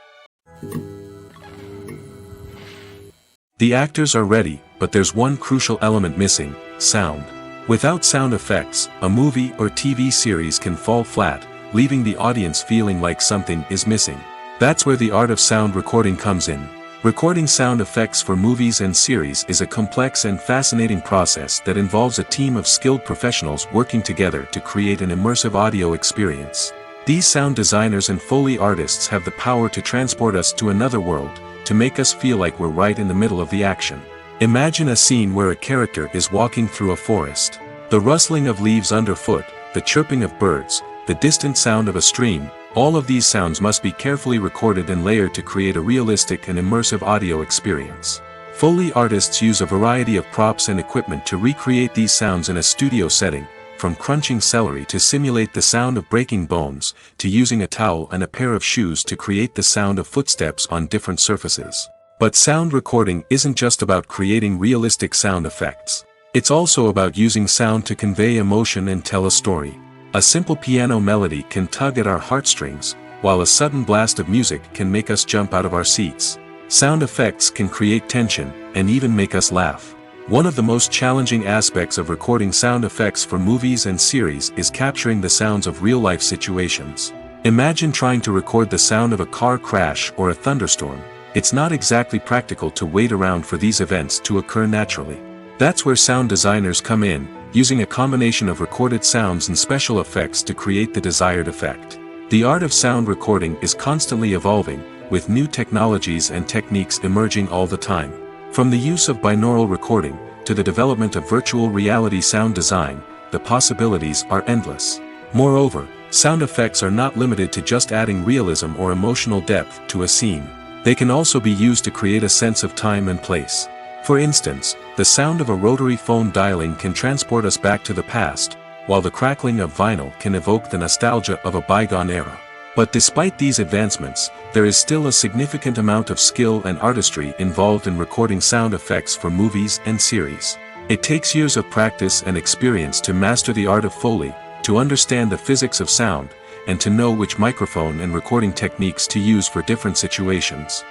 The actors are ready, but there's one crucial element missing: sound. Without sound effects, a movie or TV series can fall flat, leaving the audience feeling like something is missing. That's where the art of sound recording comes in. Recording sound effects for movies and series is a complex and fascinating process that involves a team of skilled professionals working together to create an immersive audio experience. These sound designers and Foley artists have the power to transport us to another world, to make us feel like we're right in the middle of the action. Imagine a scene where a character is walking through a forest. The rustling of leaves underfoot, the chirping of birds, the distant sound of a stream, all of these sounds must be carefully recorded and layered to create a realistic and immersive audio experience. Foley artists use a variety of props and equipment to recreate these sounds in a studio setting, from crunching celery to simulate the sound of breaking bones, to using a towel and a pair of shoes to create the sound of footsteps on different surfaces. But sound recording isn't just about creating realistic sound effects. It's also about using sound to convey emotion and tell a story. A simple piano melody can tug at our heartstrings, while a sudden blast of music can make us jump out of our seats. Sound effects can create tension, and even make us laugh. One of the most challenging aspects of recording sound effects for movies and series is capturing the sounds of real-life situations. Imagine trying to record the sound of a car crash or a thunderstorm. It's not exactly practical to wait around for these events to occur naturally. That's where sound designers come in, using a combination of recorded sounds and special effects to create the desired effect. The art of sound recording is constantly evolving, with new technologies and techniques emerging all the time. From the use of binaural recording, to the development of virtual reality sound design, the possibilities are endless. Moreover, sound effects are not limited to just adding realism or emotional depth to a scene. They can also be used to create a sense of time and place. For instance, the sound of a rotary phone dialing can transport us back to the past, while the crackling of vinyl can evoke the nostalgia of a bygone era. But despite these advancements, there is still a significant amount of skill and artistry involved in recording sound effects for movies and series. It takes years of practice and experience to master the art of Foley, to understand the physics of sound, and to know which microphone and recording techniques to use for different situations.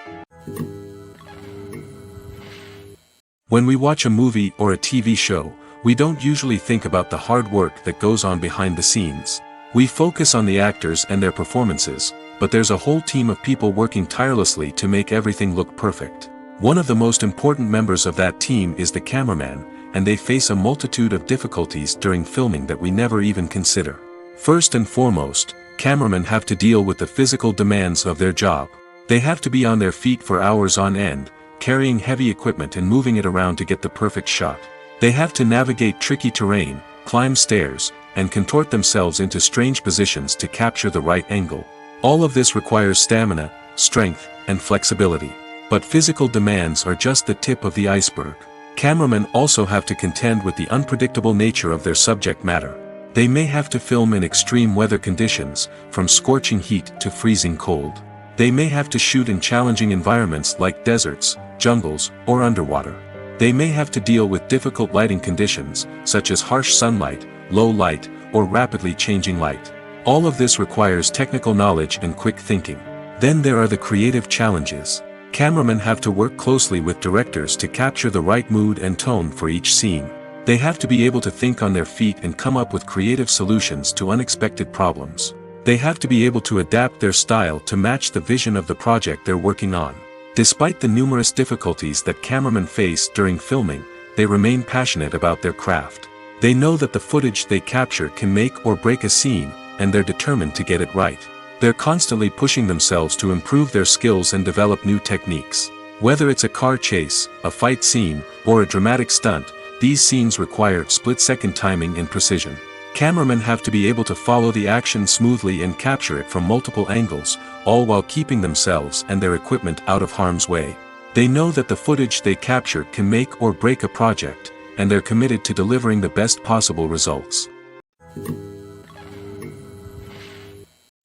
When we watch a movie or a TV show, we don't usually think about the hard work that goes on behind the scenes. We focus on the actors and their performances, but there's a whole team of people working tirelessly to make everything look perfect. One of the most important members of that team is the cameraman, and they face a multitude of difficulties during filming that we never even consider. First and foremost, cameramen have to deal with the physical demands of their job. They have to be on their feet for hours on end, carrying heavy equipment and moving it around to get the perfect shot. They have to navigate tricky terrain, climb stairs, and contort themselves into strange positions to capture the right angle. All of this requires stamina, strength, and flexibility. But physical demands are just the tip of the iceberg. Cameramen also have to contend with the unpredictable nature of their subject matter. They may have to film in extreme weather conditions, from scorching heat to freezing cold. They may have to shoot in challenging environments like deserts, jungles, or underwater. They may have to deal with difficult lighting conditions, such as harsh sunlight, low light, or rapidly changing light. All of this requires technical knowledge and quick thinking. Then there are the creative challenges. Cameramen have to work closely with directors to capture the right mood and tone for each scene. They have to be able to think on their feet and come up with creative solutions to unexpected problems. They have to be able to adapt their style to match the vision of the project they're working on. Despite the numerous difficulties that cameramen face during filming, they remain passionate about their craft. They know that the footage they capture can make or break a scene, and they're determined to get it right. They're constantly pushing themselves to improve their skills and develop new techniques. Whether it's a car chase, a fight scene, or a dramatic stunt, these scenes require split-second timing and precision. Cameramen have to be able to follow the action smoothly and capture it from multiple angles, all while keeping themselves and their equipment out of harm's way. They know that the footage they capture can make or break a project, and they're committed to delivering the best possible results.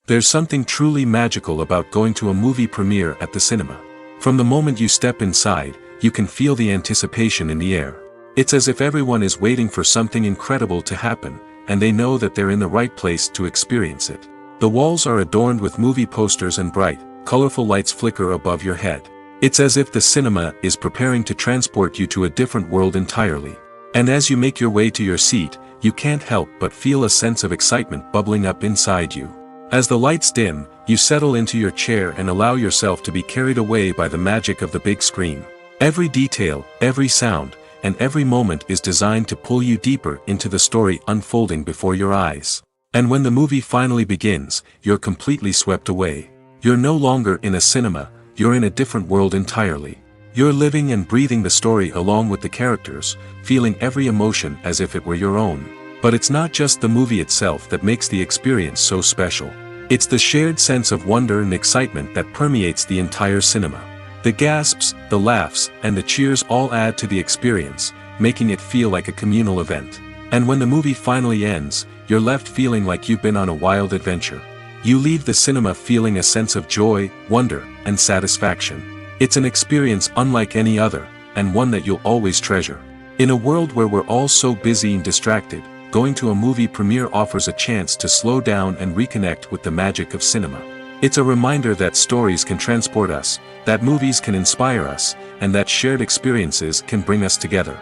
There's something truly magical about going to a movie premiere at the cinema. From the moment you step inside, you can feel the anticipation in the air. It's as if everyone is waiting for something incredible to happen, and they know that they're in the right place to experience it. The walls are adorned with movie posters and bright, colorful lights flicker above your head. It's as if the cinema is preparing to transport you to a different world entirely. And as you make your way to your seat, you can't help but feel a sense of excitement bubbling up inside you. As the lights dim, you settle into your chair and allow yourself to be carried away by the magic of the big screen. Every detail, every sound, and every moment is designed to pull you deeper into the story unfolding before your eyes. And when the movie finally begins, you're completely swept away. You're no longer in a cinema, you're in a different world entirely. You're living and breathing the story along with the characters, feeling every emotion as if it were your own. But it's not just the movie itself that makes the experience so special. It's the shared sense of wonder and excitement that permeates the entire cinema. The gasps, the laughs, and the cheers all add to the experience, making it feel like a communal event. And when the movie finally ends, you're left feeling like you've been on a wild adventure. You leave the cinema feeling a sense of joy, wonder, and satisfaction. It's an experience unlike any other, and one that you'll always treasure. In a world where we're all so busy and distracted, going to a movie premiere offers a chance to slow down and reconnect with the magic of cinema. It's a reminder that stories can transport us, that movies can inspire us, and that shared experiences can bring us together.